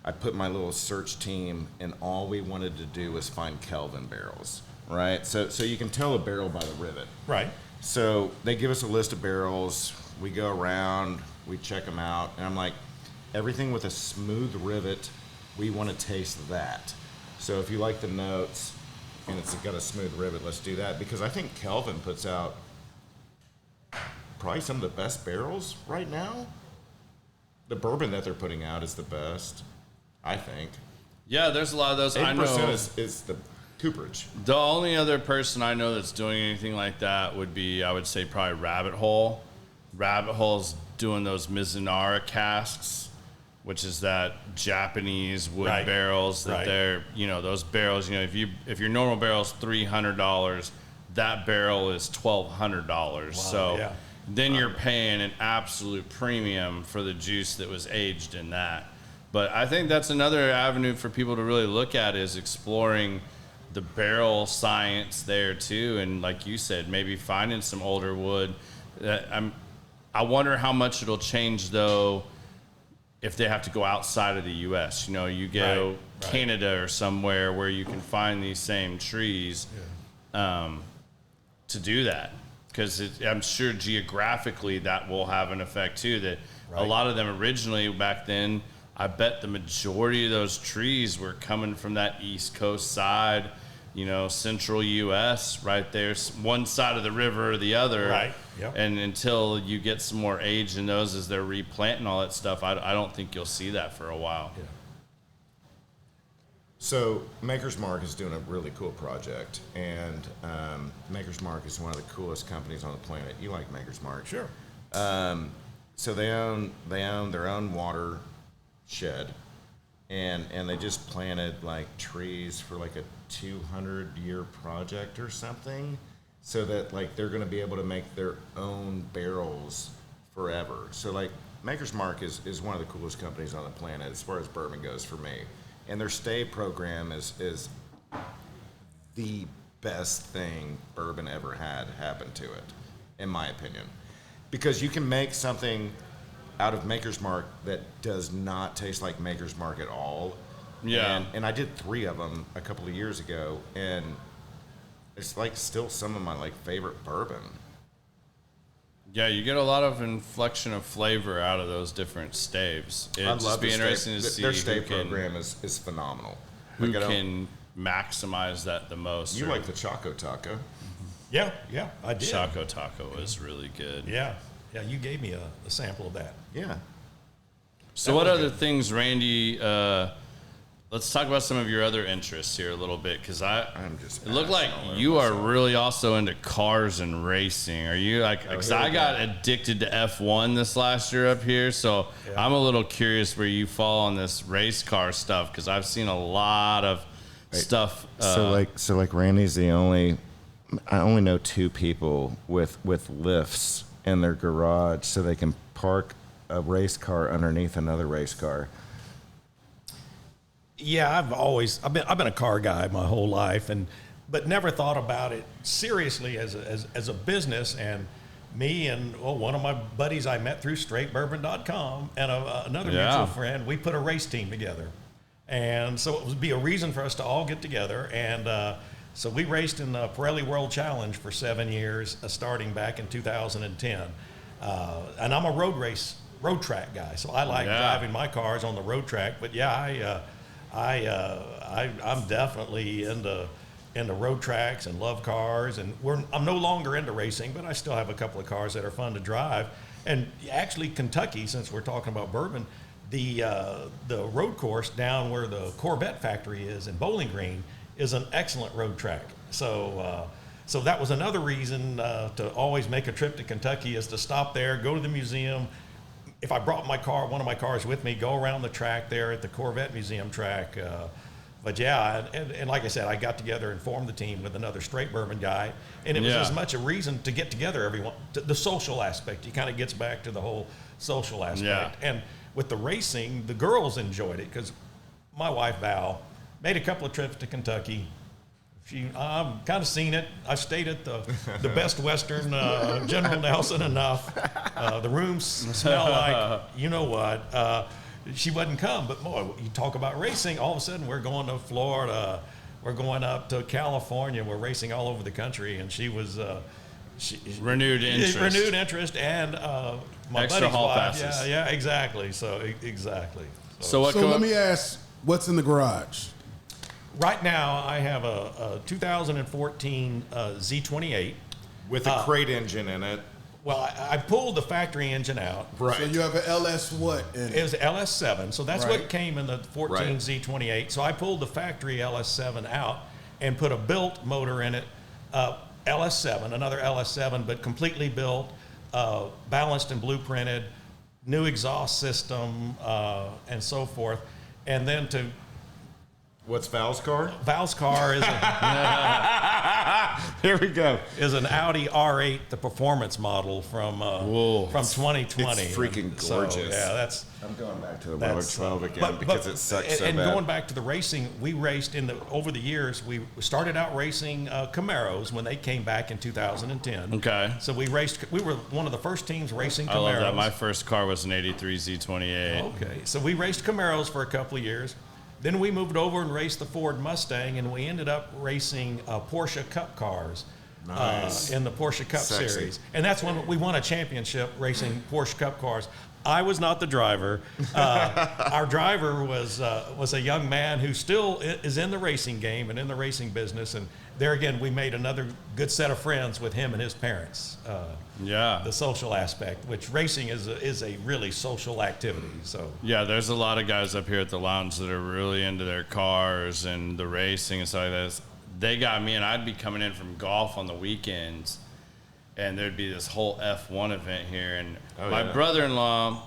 I put my little search team and all we wanted to do was find Kelvin barrels, right? So you can tell a barrel by the rivet. Right. So they give us a list of barrels, we go around, we check them out, and I'm like, everything with a smooth rivet, we want to taste that. So if you like the notes and it's got a smooth rivet, let's do that. Because I think Kelvin puts out probably some of the best barrels right now. The bourbon that they're putting out is the best, I think. Yeah, there's a lot of those. 8% I know is the cooperage. the only other person I know that's doing anything like that would be, I would say, probably Rabbit Hole. Rabbit Hole's doing those Mizunara casks, which is that Japanese wood barrels that they're, those barrels, if your normal barrel's $300, that barrel is $1,200. Wow, so then you're paying an absolute premium for the juice that was aged in that. But I think that's another avenue for people to really look at is exploring the barrel science there too. And like you said, maybe finding some older wood. I wonder how much it'll change though if they have to go outside of the U.S. You go Canada or somewhere where you can find these same trees to do that. Because I'm sure geographically that will have an effect too. That a lot of them originally back then, I bet the majority of those trees were coming from that East Coast side, central U.S. right there, one side of the river or the other. Right. Yep. And until you get some more age in those as they're replanting all that stuff, I don't think you'll see that for a while. Yeah. So Maker's Mark is doing a really cool project, and Maker's Mark is one of the coolest companies on the planet. You like Maker's Mark? Sure. So they own their own water shed, and they just planted like trees for like a 200-year project or something, so that like they're going to be able to make their own barrels forever. So like Maker's Mark is one of the coolest companies on the planet as far as bourbon goes for me. And their stay program is the best thing bourbon ever had happen to it, in my opinion. Because you can make something out of Maker's Mark that does not taste like Maker's Mark at all. Yeah. And I did 3 of them a couple of years ago, and it's like still some of my like favorite bourbon. Yeah, you get a lot of inflection of flavor out of those different staves. It'd just be interesting to see their stay program is phenomenal. Who can maximize that the most. You like the Choco Taco? Yeah, I did. Choco Taco was really good. Yeah, you gave me a sample of that. Yeah. So what other things, Randy, let's talk about some of your other interests here a little bit, because it looked like you are really also into cars and racing. Are you like? Because I got addicted to F1 this last year up here, so I'm a little curious where you fall on this race car stuff, because I've seen a lot of stuff. So like Randy's the only I only know 2 people with lifts in their garage so they can park a race car underneath another race car. Yeah, I've been a car guy my whole life, but never thought about it seriously as a business. And me and one of my buddies I met through straightbourbon.com and another mutual friend, we put a race team together. And so it would be a reason for us to all get together. And so we raced in the Pirelli World Challenge for 7 years, starting back in 2010. And I'm a road track guy, so I like driving my cars on the road track. But yeah, I'm definitely into road tracks and love cars. And I'm no longer into racing, but I still have a couple of cars that are fun to drive. And actually, Kentucky, since we're talking about bourbon, the road course down where the Corvette factory is in Bowling Green is an excellent road track. So that was another reason to always make a trip to Kentucky, is to stop there, go to the museum. If I brought one of my cars with me, go around the track there at the Corvette Museum track. But yeah, and like I said, I got together and formed the team with another straight bourbon guy, and it was as much a reason to get together everyone. The social aspect, it kind of gets back to the whole social aspect. And with the racing, the girls enjoyed it because my wife Val made a couple of trips to Kentucky. I've kind of seen it. I stayed at the Best Western, General Nelson enough. The rooms smell like you know what. She wouldn't come, but boy, you talk about racing. All of a sudden, we're going to Florida. We're going up to California. We're racing all over the country, and she was renewed interest, and my extra buddy's hall wife. passes. Yeah, exactly. So exactly. So let me ask, what's in the garage? Right now, I have a 2014 Z28 With a crate engine in it. Well, I pulled the factory engine out. Right. So you have an LS what in it? It was LS7, so that's Right. what came in the 14 Right. Z28. So I pulled the factory LS7 out and put a built motor in it, LS7, another LS7, but completely built, balanced and blueprinted, new exhaust system, and so forth. And then What's Val's car? Val's car is Here we go. an Audi R8, the performance model from 2020. It's freaking So, gorgeous. yeah, I'm going back to the Weller 12 again because it sucks and, so and bad. going back to the racing, we raced over the years. We started out racing Camaros when they came back in 2010. Okay. So we were one of the first teams racing Camaros. I love that. My first car was an 83 Z28. Okay, so we raced Camaros for a couple of years. Then we moved over and raced the Ford Mustang, and we ended up racing Porsche Cup cars in the Porsche Cup Sexy. Series. And that's when we won a championship racing Porsche Cup cars. I was not the driver. Our driver was a young man who still is in the racing game and in the racing business. And there again, we made another good set of friends with him and his parents. The social aspect, which racing is a really social activity. So Yeah, there's a lot of guys up here at the lounge that are really into their cars and the racing and stuff like that. They got me, and I'd be coming in from golf on the weekends, and there'd be this whole F1 event here. And my brother-in-law,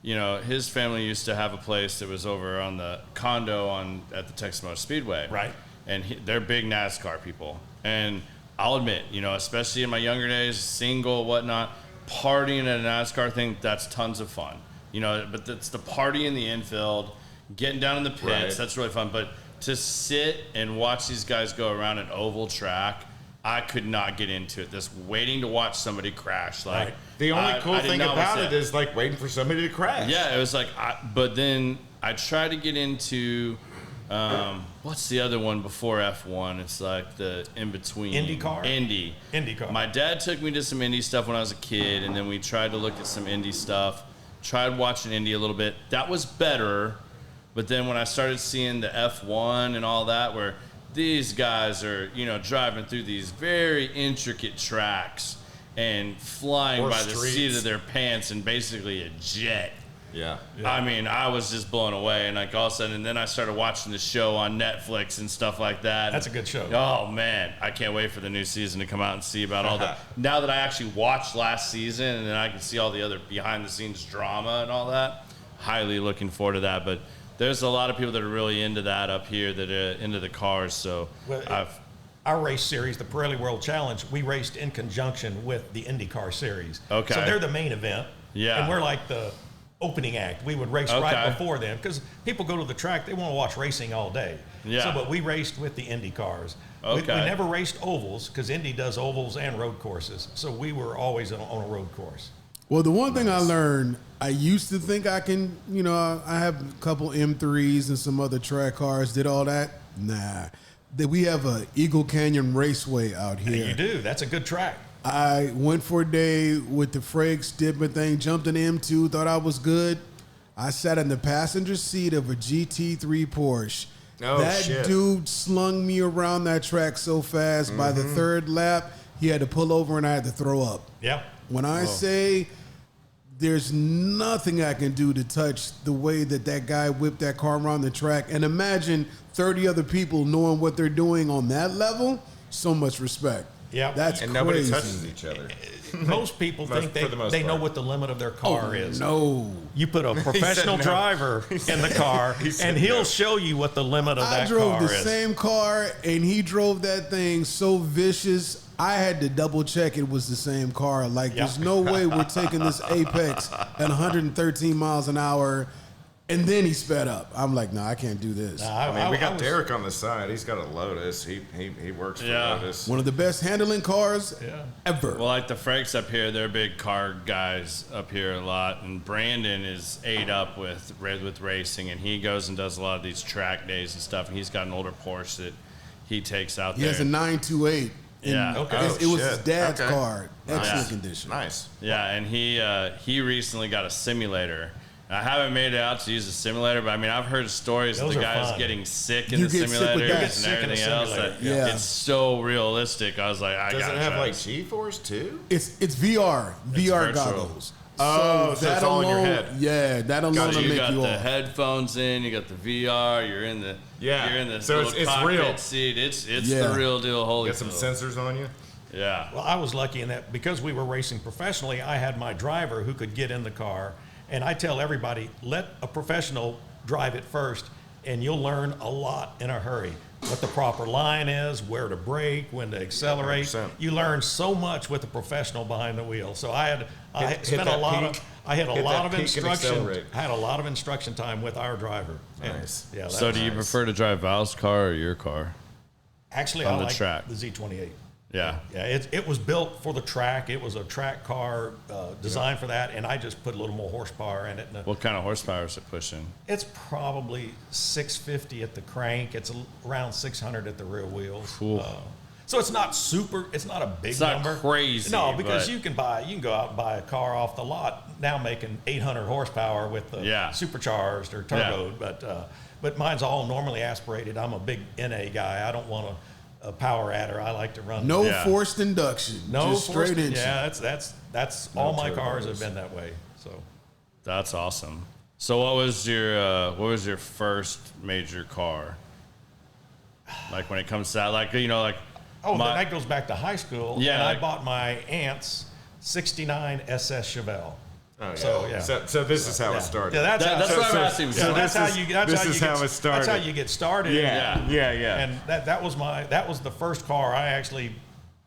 his family used to have a place that was over on the condo at the Texas Motor Speedway. Right. And they're big NASCAR people. And I'll admit, especially in my younger days, single, whatnot, partying at a NASCAR thing, that's tons of fun. But it's the party in the infield, getting down in the pits, that's really fun. But to sit and watch these guys go around an oval track, I could not get into it. This waiting to watch somebody crash. Like The only cool I did thing not about want it that. is like waiting for somebody to crash. Yeah, it was like, but then I tried to get into, what's the other one before F1? It's like the in-between. IndyCar? IndyCar. IndyCar. My dad took me to some Indy stuff when I was a kid, and then we tried to look at some Indy stuff. Tried watching Indy a little bit. That was better, but then when I started seeing the F1 and all that, where these guys are, driving through these very intricate tracks and flying Or by the streets. seat of their pants in basically a jet. Yeah. I mean, I was just blown away, and like all of a sudden, and then I started watching the show on Netflix and stuff like that. That's a good show. Oh man, I can't wait for the new season to come out and see about all that. Now that I actually watched last season, and then I can see all the other behind-the-scenes drama and all that. Highly looking forward to that. But there's a lot of people that are really into that up here, that are into the cars. So Well, our race series, the Pirelli World Challenge, we raced in conjunction with the IndyCar series. Okay. So they're the main event. Yeah. And we're like the opening act. We would race right before them because people go to the track, they want to watch racing all day. Yeah. So, but we raced with the Indy cars. Okay. We never raced ovals because Indy does ovals and road courses. So we were always on a road course. Well, the one thing I learned, I used to think I can, I have a couple M3s and some other track cars, did all that. Nah. We have a Eagle Canyon Raceway out here. You do. That's a good track. I went for a day with the Frakes dipping thing, jumped in the M2, thought I was good. I sat in the passenger seat of a GT3 Porsche. Oh, that shit. dude slung me around that track so fast. By the third lap, he had to pull over and I had to throw up. Yeah. When I say there's nothing I can do to touch the way that guy whipped that car around the track, and imagine 30 other people knowing what they're doing on that level, so much respect. Yeah. That's And crazy. nobody touches each other. Most people think For the most they know part. what the limit of their car is. No. You put a professional no. driver in the car, and he'll show you what the limit of I that drove car the is. same car, and he drove that thing so vicious, I had to double check it was the same car. Like, there's no way we're taking this Apex at 113 miles an hour, and then he sped up. I'm like, no, I can't do this. I mean, we got Derek on the side. He's got a Lotus. He works for Yeah. Lotus. One of the best handling cars ever. Well, like the Frakes up here, they're big car guys up here a lot, and Brandon is ate up with racing, and he goes and does a lot of these track days and stuff, and he's got an older Porsche that he takes out He there. has a 928. and Yeah. Okay. It was his shit. dad's Okay. car. Excellent Yeah. condition. Nice. Yeah, and he recently got a simulator. I haven't made it out to use a simulator, but I mean, I've heard stories of Those the are guys fun. getting sick in You the get sick with simulators that. You get and sick in a everything else. simulator. That Yeah. It's so realistic. I was like, I Does got it to have try like this. G-force too? It's VR virtual. goggles. Oh, so it's that all in your alone- head. Yeah, that alone Gotcha. will You make got you the off. headphones in, you got the VR, you're in the So little it's cockpit real. seat. It's Yeah. the real deal. Holy Got some Phil. sensors on you? Yeah. Well, I was lucky in that because we were racing professionally, I had my driver who could get in the car. And I tell everybody, let a professional drive it first, and you'll learn a lot in a hurry. What the proper line is, where to brake, when to accelerate. 100%. You learn so much with a professional behind the wheel. So I Hit spent a that lot peak, of I had a hit lot that of peak and instruction. accelerate. I had a lot of instruction time with our driver. And, Nice. yeah. So do you nice. prefer to drive Val's car or your car? Actually, on I the like track? the Z28. Yeah. Yeah, it was built for the track. It was a track car designed for that, and I just put a little more horsepower in it. And What kind of horsepower is it pushing? it's probably 650 at the crank. It's around 600 at the rear wheels. Cool. So it's not super. It's not a big It's not number. crazy, No, because but- you can go out and buy a car off the lot now making 800 horsepower with the Yeah. supercharged or turboed. But mine's all normally aspirated. I'm a big NA guy. I don't want a power adder. I like to run No Yeah. forced induction. no just straight forced- engine. Yeah, that's all my cars have been that way. So That's awesome. So what was your first major car? Like when it comes to that, like that goes back to high school. Yeah, and I like- bought my aunt's '69 SS Chevelle. Oh, yeah. So, yeah. So this is how Yeah. it started. Yeah, that's That's how, what I'm so- asking. so that's how you. That's this how you is get, how it started. That's how you get started. Yeah. And that was the first car I actually,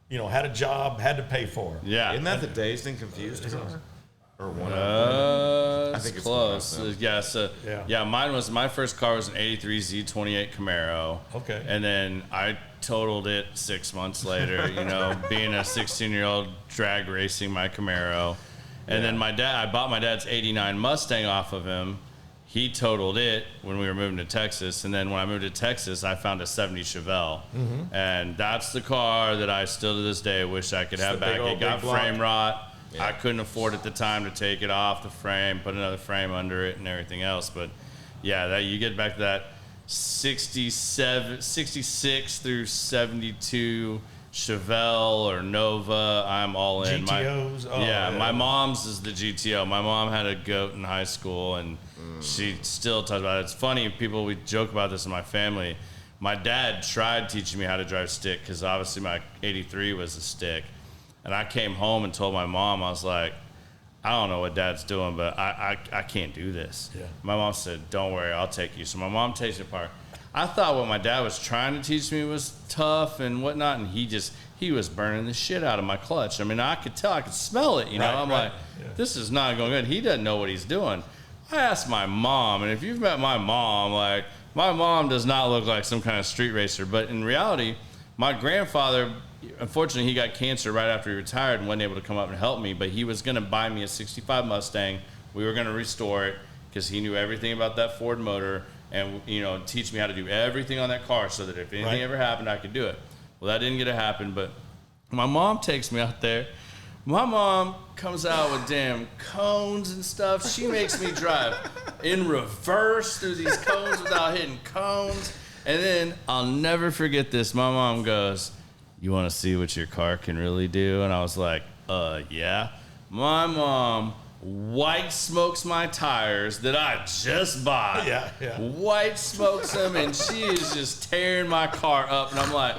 had a job, had to pay for. Yeah. Isn't that the Dazed and Confused car? Or one of them? I think it's it's close. one of them. Yeah, so Yeah. my first car was an '83 Z28 Camaro. Okay. And then I totaled it 6 months later. Being a 16-year-old drag racing my Camaro, and then I bought my dad's '89 Mustang off of him. He totaled it when we were moving to Texas, and then when I moved to Texas, I found a '70 Chevelle, and that's the car that I still to this day wish I could have the big back. old It got big block. frame rot. Yeah. I couldn't afford at the time to take it off the frame, put another frame under it, and everything else. But yeah, that you get back to that 66 through 72 Chevelle or Nova. I'm all in. GTOs. My mom's is the GTO. My mom had a goat in high school, and she still talks about it. It's funny, we joke about this in my family. My dad tried teaching me how to drive stick because obviously my '83 was a stick. And I came home and told my mom, I was like, I don't know what Dad's doing, but I can't do this. Yeah. My mom said, don't worry, I'll take you. So my mom takes it apart. I thought what my dad was trying to teach me was tough and whatnot, and he was burning the shit out of my clutch. I mean, I could tell, I could smell it, you know. I'm like, this is not going good. He doesn't know what he's doing. I asked my mom, and if you've met my mom, like, my mom does not look like some kind of street racer, but in reality, my grandfather, unfortunately, he got cancer right after he retired and wasn't able to come up and help me, but he was going to buy me a 65 Mustang. We were going to restore it because he knew everything about that Ford motor and, you know, teach me how to do everything on that car so that if anything ever happened, I could do it. Well, that didn't get to happen, but my mom takes me out there. My mom comes out with damn cones and stuff. She makes me drive in reverse through these cones without hitting cones. And then I'll never forget this. My mom goes, "You want to see what your car can really do?" And I was like, yeah. My mom white smokes my tires that I just bought. Yeah. White smokes them, and she is just tearing my car up. And I'm like,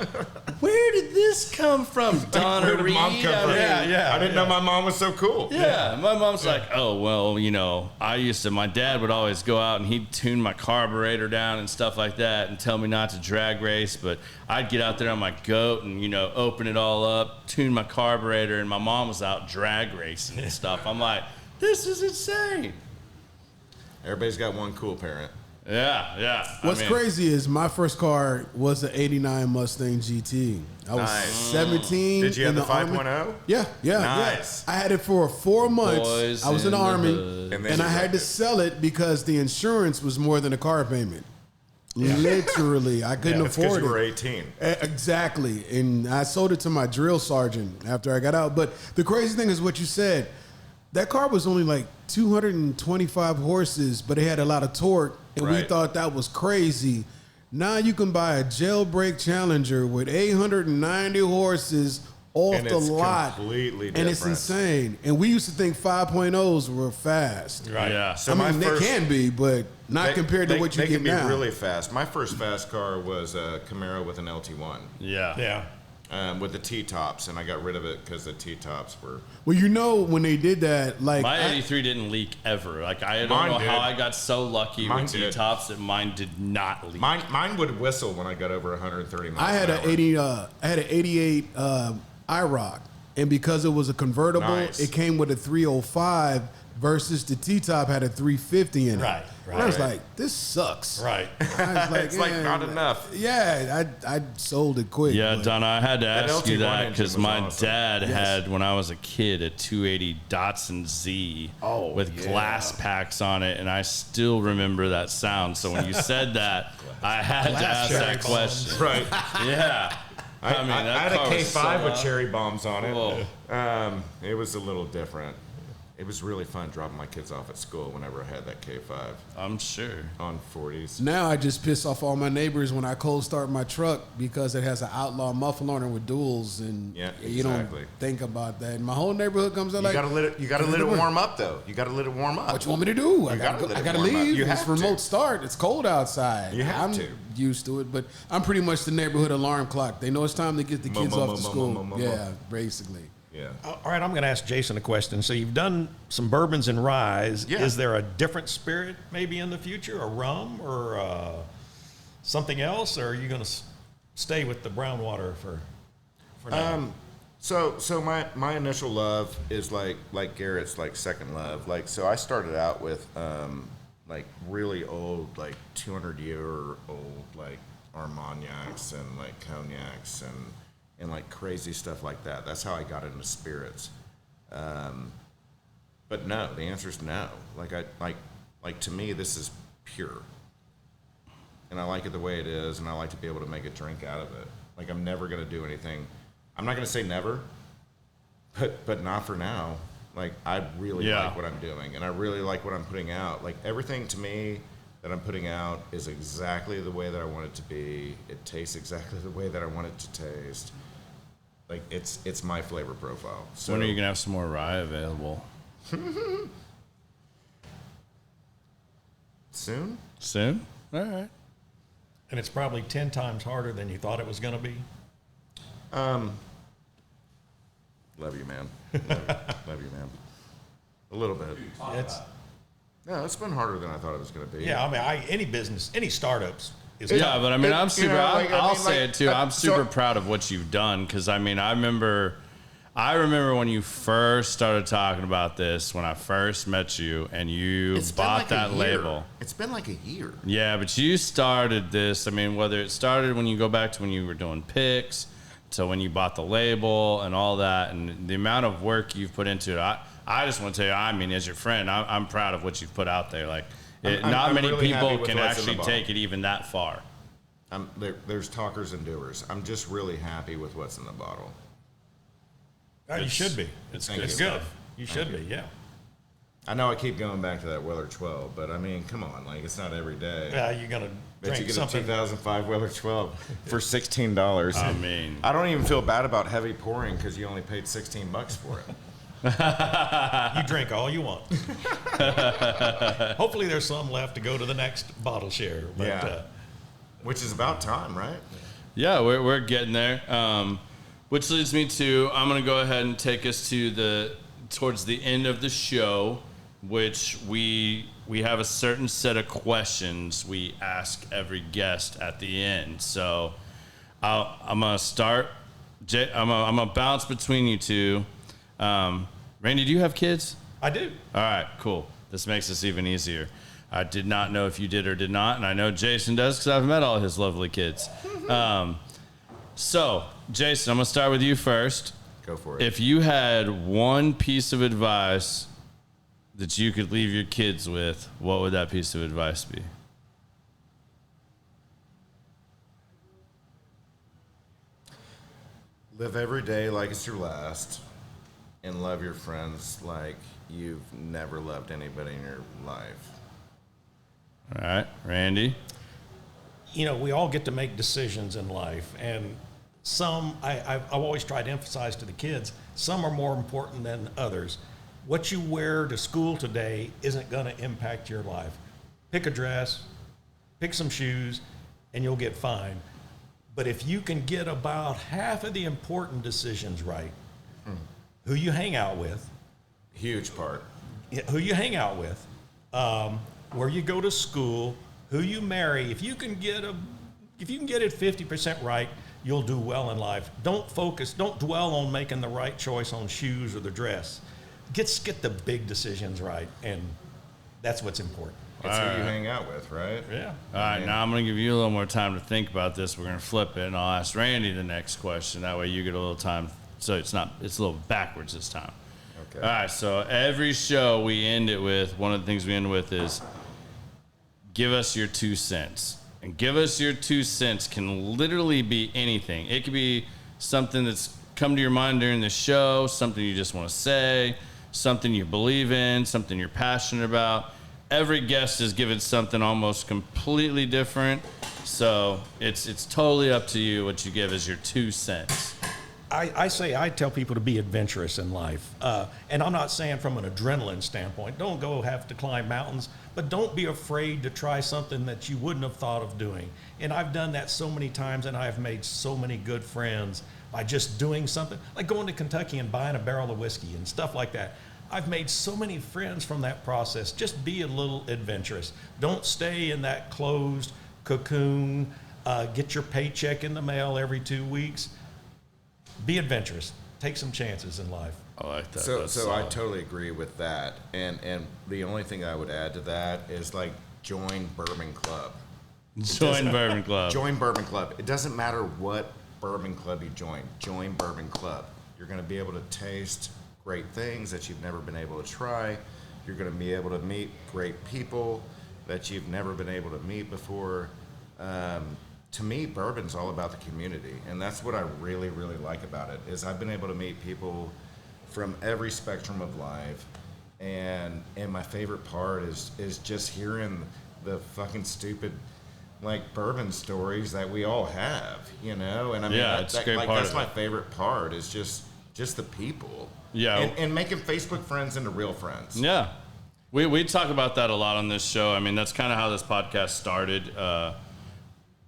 where did this come from, Donna Where did Reed? Mom come from? I didn't know my mom was so cool. Yeah, my mom's like, oh, well, you know, my dad would always go out and he'd tune my carburetor down and stuff like that and tell me not to drag race, but I'd get out there on my goat and, you know, open it all up, tune my carburetor, and my mom was out drag racing and stuff. I'm like, this is insane. Everybody's got one cool parent. Yeah. What's crazy is my first car was an 89 Mustang GT. I was 17. Did you have in the 5.0? Army. Yeah. Nice. I had it for 4 months. Boys I was in the in the Army, hood. and I had to sell it because the insurance was more than a car payment. Literally, I couldn't It's because afford you were it. 18. Exactly, and I sold it to my drill sergeant after I got out. But the crazy thing is what you said. That car was only like 225 horses, but it had a lot of torque, and we thought that was crazy. Now you can buy a jailbreak Challenger with 890 horses off And the it's lot, completely and it's different. insane. And we used to think 5.0s were fast. Right. Yeah. So I my mean, first, they can be, but not compared to what you they get can be now. really fast. My first fast car was a Camaro with an LT1 Yeah. with the T-tops, and I got rid of it because the T-tops were... Well, you know, when they did that, like My 83 didn't leak ever. Like, I don't Mine know did. how I got so lucky Mine with did. T-tops that mine did not leak. Mine would whistle when I got over 130 miles I had an an hour. 80. I had an 88 IROC, and because it was a convertible, Nice. it came with a 305 versus the T-top had a 350 in it. Right. And I was like, this sucks. Right. I was like, It's like not enough. Yeah, I sold it quick. Yeah, but- Donna, I had to ask you LT1 that engine because was my awesome. dad Yes. had, when I was a kid, a 280 Datsun Z with glass packs on it, and I still remember that sound. So when you said that, I had to ask cherry that question. Right. Yeah. I mean, I that had a car was so K5 with loud. cherry bombs on it. Whoa. It was a little different. It was really fun dropping my kids off at school whenever I had that K5 I'm sure. on 40s. Now I just piss off all my neighbors when I cold start my truck because it has an outlaw muffler on it with duals, and Yeah, you don't exactly. think about that. And my whole neighborhood comes out You like, gotta let it warm up though. You gotta let it warm up. what you want me to do? I gotta gotta, let I it gotta warm up. leave. You It's have remote to. start. It's cold outside. You have I'm to. used to it, but I'm pretty much the neighborhood alarm clock. They know it's time to get the kids off to school. Yeah, basically. Yeah. All right, I'm going to ask Jason a question. So you've done some bourbons and ryes. Yeah. Is there a different spirit maybe in the future, a rum or something else, or are you going to stay with the brown water for now? So my initial love is like Garrett's like second love. Like so I started out with like really old, like 200-year-old like Armagnacs and like cognacs and like crazy stuff like that. That's how I got into spirits. But no, the answer is no. Like to me, this is pure, and I like it the way it is, and I like to be able to make a drink out of it. Like I'm never gonna do anything. I'm not gonna say never, but not for now. Like I really like what I'm doing, and I really like what I'm putting out. Like everything to me that I'm putting out is exactly the way that I want it to be. It tastes exactly the way that I want it to taste. Like it's my flavor profile. So When are you going to have some more rye available? soon? Soon? All right. And it's probably 10 times harder than you thought it was going to be. Love you, man. Love you, man. A little bit. It's No, it's been harder than I thought it was going to be. yeah. I mean, any business, any startups, is Yeah, but I mean, I'm super. I'll say it too. I'm super so- proud of what you've done because I mean, I remember when you first started talking about this when I first met you and you It's been bought like that a year. label. It's been like a year. Yeah, but you started this. I mean, whether it started when you go back to when you were doing picks to when you bought the label and all that, and the amount of work you've put into it. I just want to tell you, I mean, as your friend, I'm proud of what you've put out there. Like, not I'm many really happy people with can what's in the actually bottle. take it even that far. There's talkers and doers. I'm just really happy with what's in the bottle. You should be. Thank It's you. good. You should be, yeah. I know I keep going back to that Weller 12, but I mean, come on, like it's not every day. You're going to But you drink get something. a 2005 Weller 12 for $16. I mean, I don't even feel bad about heavy pouring because you only paid $16 for it. You drink all you want. Hopefully there's some left to go to the next bottle share. But, Yeah. Which is about time, right? yeah, we're getting there. Which leads me to I'm gonna go ahead and take us to towards the end of the show, which we have a certain set of questions we ask every guest at the end. So I'm gonna start. I'm gonna bounce between you two. Randy, do you have kids? I do. All right, cool. This makes this even easier. I did not know if you did or did not, and I know Jason does because I've met all his lovely kids. So, Jason, I'm going to start with you first. Go for it. If you had one piece of advice that you could leave your kids with, what would that piece of advice be? Live every day like it's your last, and love your friends like you've never loved anybody in your life. All right, Randy. You know, we all get to make decisions in life, and some I've always tried to emphasize to the kids, some are more important than others. What you wear to school today isn't going to impact your life. Pick a dress, pick some shoes, and you'll get fine. But if you can get about half of the important decisions right, who you hang out with, Huge part. who you hang out with, where you go to school, who you marry, if you can get it 50% right, you'll do well in life. Don't dwell on making the right choice on shoes or the dress. Get the big decisions right, and that's what's important. It's who you hang out with, right? Yeah. All right, now I'm going to give you a little more time to think about this. We're going to flip it, and I'll ask Randy the next question. That way you get a little time, so it's a little backwards this time. Okay. All right, so every show we end it with, one of the things we end with is give us your 2 cents. And give us your 2 cents can literally be anything. It could be something that's come to your mind during the show, something you just want to say, something you believe in, something you're passionate about. Every guest is given something almost completely different. So it's totally up to you what you give as your 2 cents. I tell people to be adventurous in life. And I'm not saying from an adrenaline standpoint, don't go have to climb mountains, but don't be afraid to try something that you wouldn't have thought of doing. And I've done that so many times, and I've made so many good friends by just doing something, like going to Kentucky and buying a barrel of whiskey and stuff like that. I've made so many friends from that process. Just be a little adventurous. Don't stay in that closed cocoon. Get your paycheck in the mail every 2 weeks. Be adventurous. Take some chances in life. I like that. So That's I solid. totally agree with that. And the only thing I would add to that is like join Bourbon Club. Join Bourbon Club. Join Bourbon Club. It doesn't matter what bourbon club you join. Join Bourbon Club. You're going to be able to taste great things that you've never been able to try. You're going to be able to meet great people that you've never been able to meet before. To me, bourbon's all about the community, and that's what I really, really like about it. Is I've been able to meet people from every spectrum of life, and my favorite part is just hearing the fucking stupid like bourbon stories that we all have, you know. And I mean, Yeah, it's a great part that's of my it. favorite part is just the people. Yeah. and making Facebook friends into real friends. Yeah. We talk about that a lot on this show. I mean, that's kind of how this podcast started,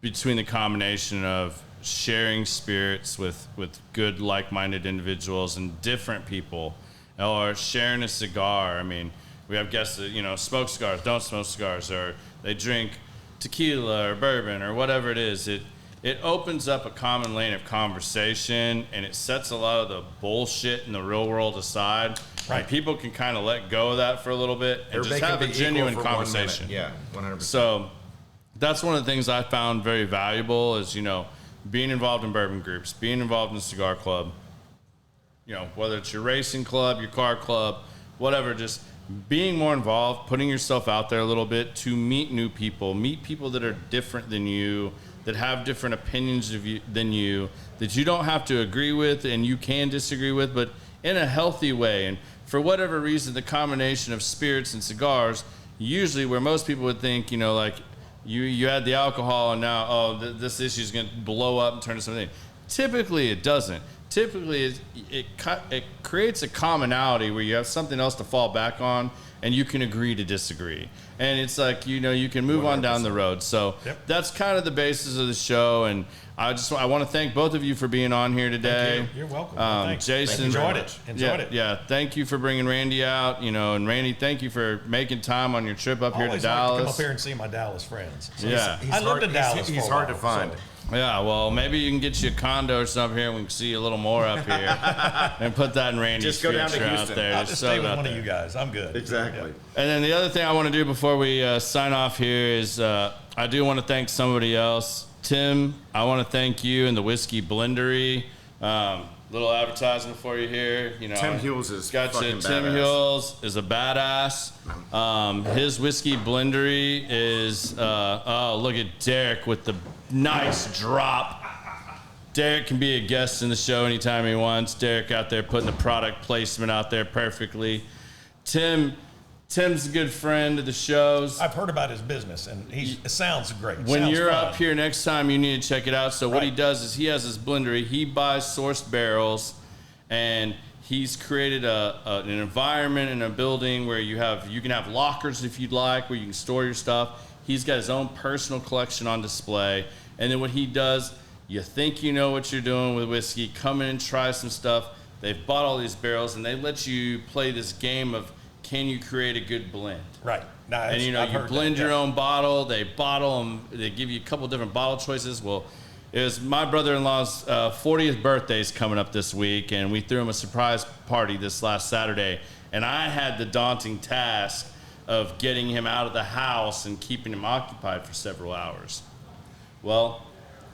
between the combination of sharing spirits with good, like-minded individuals and different people, or sharing a cigar. I mean, we have guests that, smoke cigars, don't smoke cigars, or they drink tequila or bourbon or whatever it is, it opens up a common lane of conversation, and it sets a lot of the bullshit in the real world aside. Right. And people can kind of let go of that for a little bit and just have a genuine conversation. Yeah, 100%. So that's one of the things I found very valuable is, being involved in bourbon groups, being involved in the cigar club, whether it's your racing club, your car club, whatever, just being more involved, putting yourself out there a little bit to meet new people, meet people that are different than you, that have different opinions than you, that you don't have to agree with and you can disagree with, but in a healthy way. And for whatever reason, the combination of spirits and cigars, usually where most people would think, like you add the alcohol and now, this issue is going to blow up and turn to something. Typically, it doesn't. Typically, it creates a commonality where you have something else to fall back on and you can agree to disagree. And it's like, you can move 100%. On down the road. So that's kind of the basis of the show. And I want to thank both of you for being on here today. Thank you. You're welcome. Thanks. Jason. Enjoyed it. Yeah. Thank you for bringing Randy out, and Randy, thank you for making time on your trip up here to Dallas. To come up here and see my Dallas friends. So yeah. I lived in Dallas. He's hard to find. So. Yeah, well, maybe you can get you a condo or something here and we can see a little more up here and put that in Randy's just go down to future Houston. out there. I'll just stay with one of you guys. I'm good. Exactly. And then the other thing I want to do before we sign off here is I do want to thank somebody else. Tim, I want to thank you and the Whiskey Blendery. Little advertisement for you here. Tim Hughes is got fucking you. Tim badass. Hughes is a badass. His Whiskey Blendery is, look at Derek with the nice drop. Derek can be a guest in the show anytime he wants. Derek out there putting the product placement out there perfectly. Tim's a good friend of the shows. I've heard about his business, and it sounds great. When sounds you're fun. up here next time, you need to check it out. So what he does is he has his blendery. He buys sourced barrels, and he's created an environment in a building where you can have lockers if you'd like, where you can store your stuff. He's got his own personal collection on display. And then what he does, you think you know what you're doing with whiskey, come in and try some stuff. They've bought all these barrels, and they let you play this game of, can you create a good blend? Right. Now, and you blend your own bottle. They bottle them. They give you a couple different bottle choices. Well, it was my brother-in-law's 40th birthday is coming up this week, and we threw him a surprise party this last Saturday. And I had the daunting task of getting him out of the house and keeping him occupied for several hours. Well,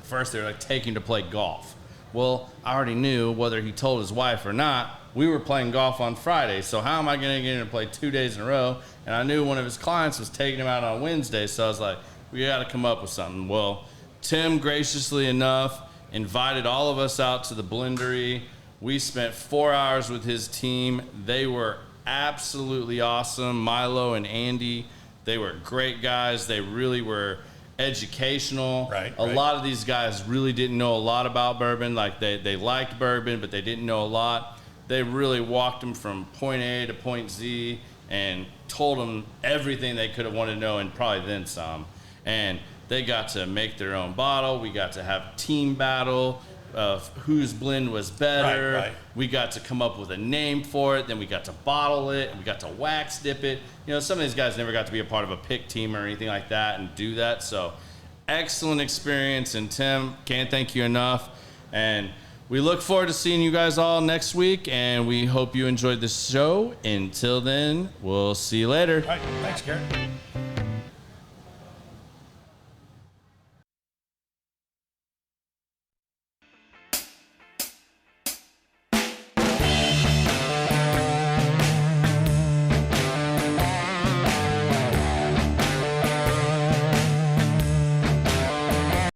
first they were like, take him to play golf. Well, I already knew whether he told his wife or not, we were playing golf on Friday, so how am I going to get him to play 2 days in a row? And I knew one of his clients was taking him out on Wednesday, so I was like, we got to come up with something. Well, Tim, graciously enough, invited all of us out to the blendery. We spent 4 hours with his team. They were absolutely awesome. Milo and Andy, they were great guys. They really were educational. A lot of these guys really didn't know a lot about bourbon. Like they liked bourbon, but they didn't know a lot. They really walked them from point A to point Z and told them everything they could have wanted to know and probably then some. And they got to make their own bottle. We got to have team battle of whose blend was better. We got to come up with a name for it. Then we got to bottle it. And we got to wax dip it. Some of these guys never got to be a part of a pick team or anything like that and do that. So excellent experience. And Tim, can't thank you enough. And we look forward to seeing you guys all next week, and we hope you enjoyed the show. Until then, we'll see you later. All right. Thanks, Gary.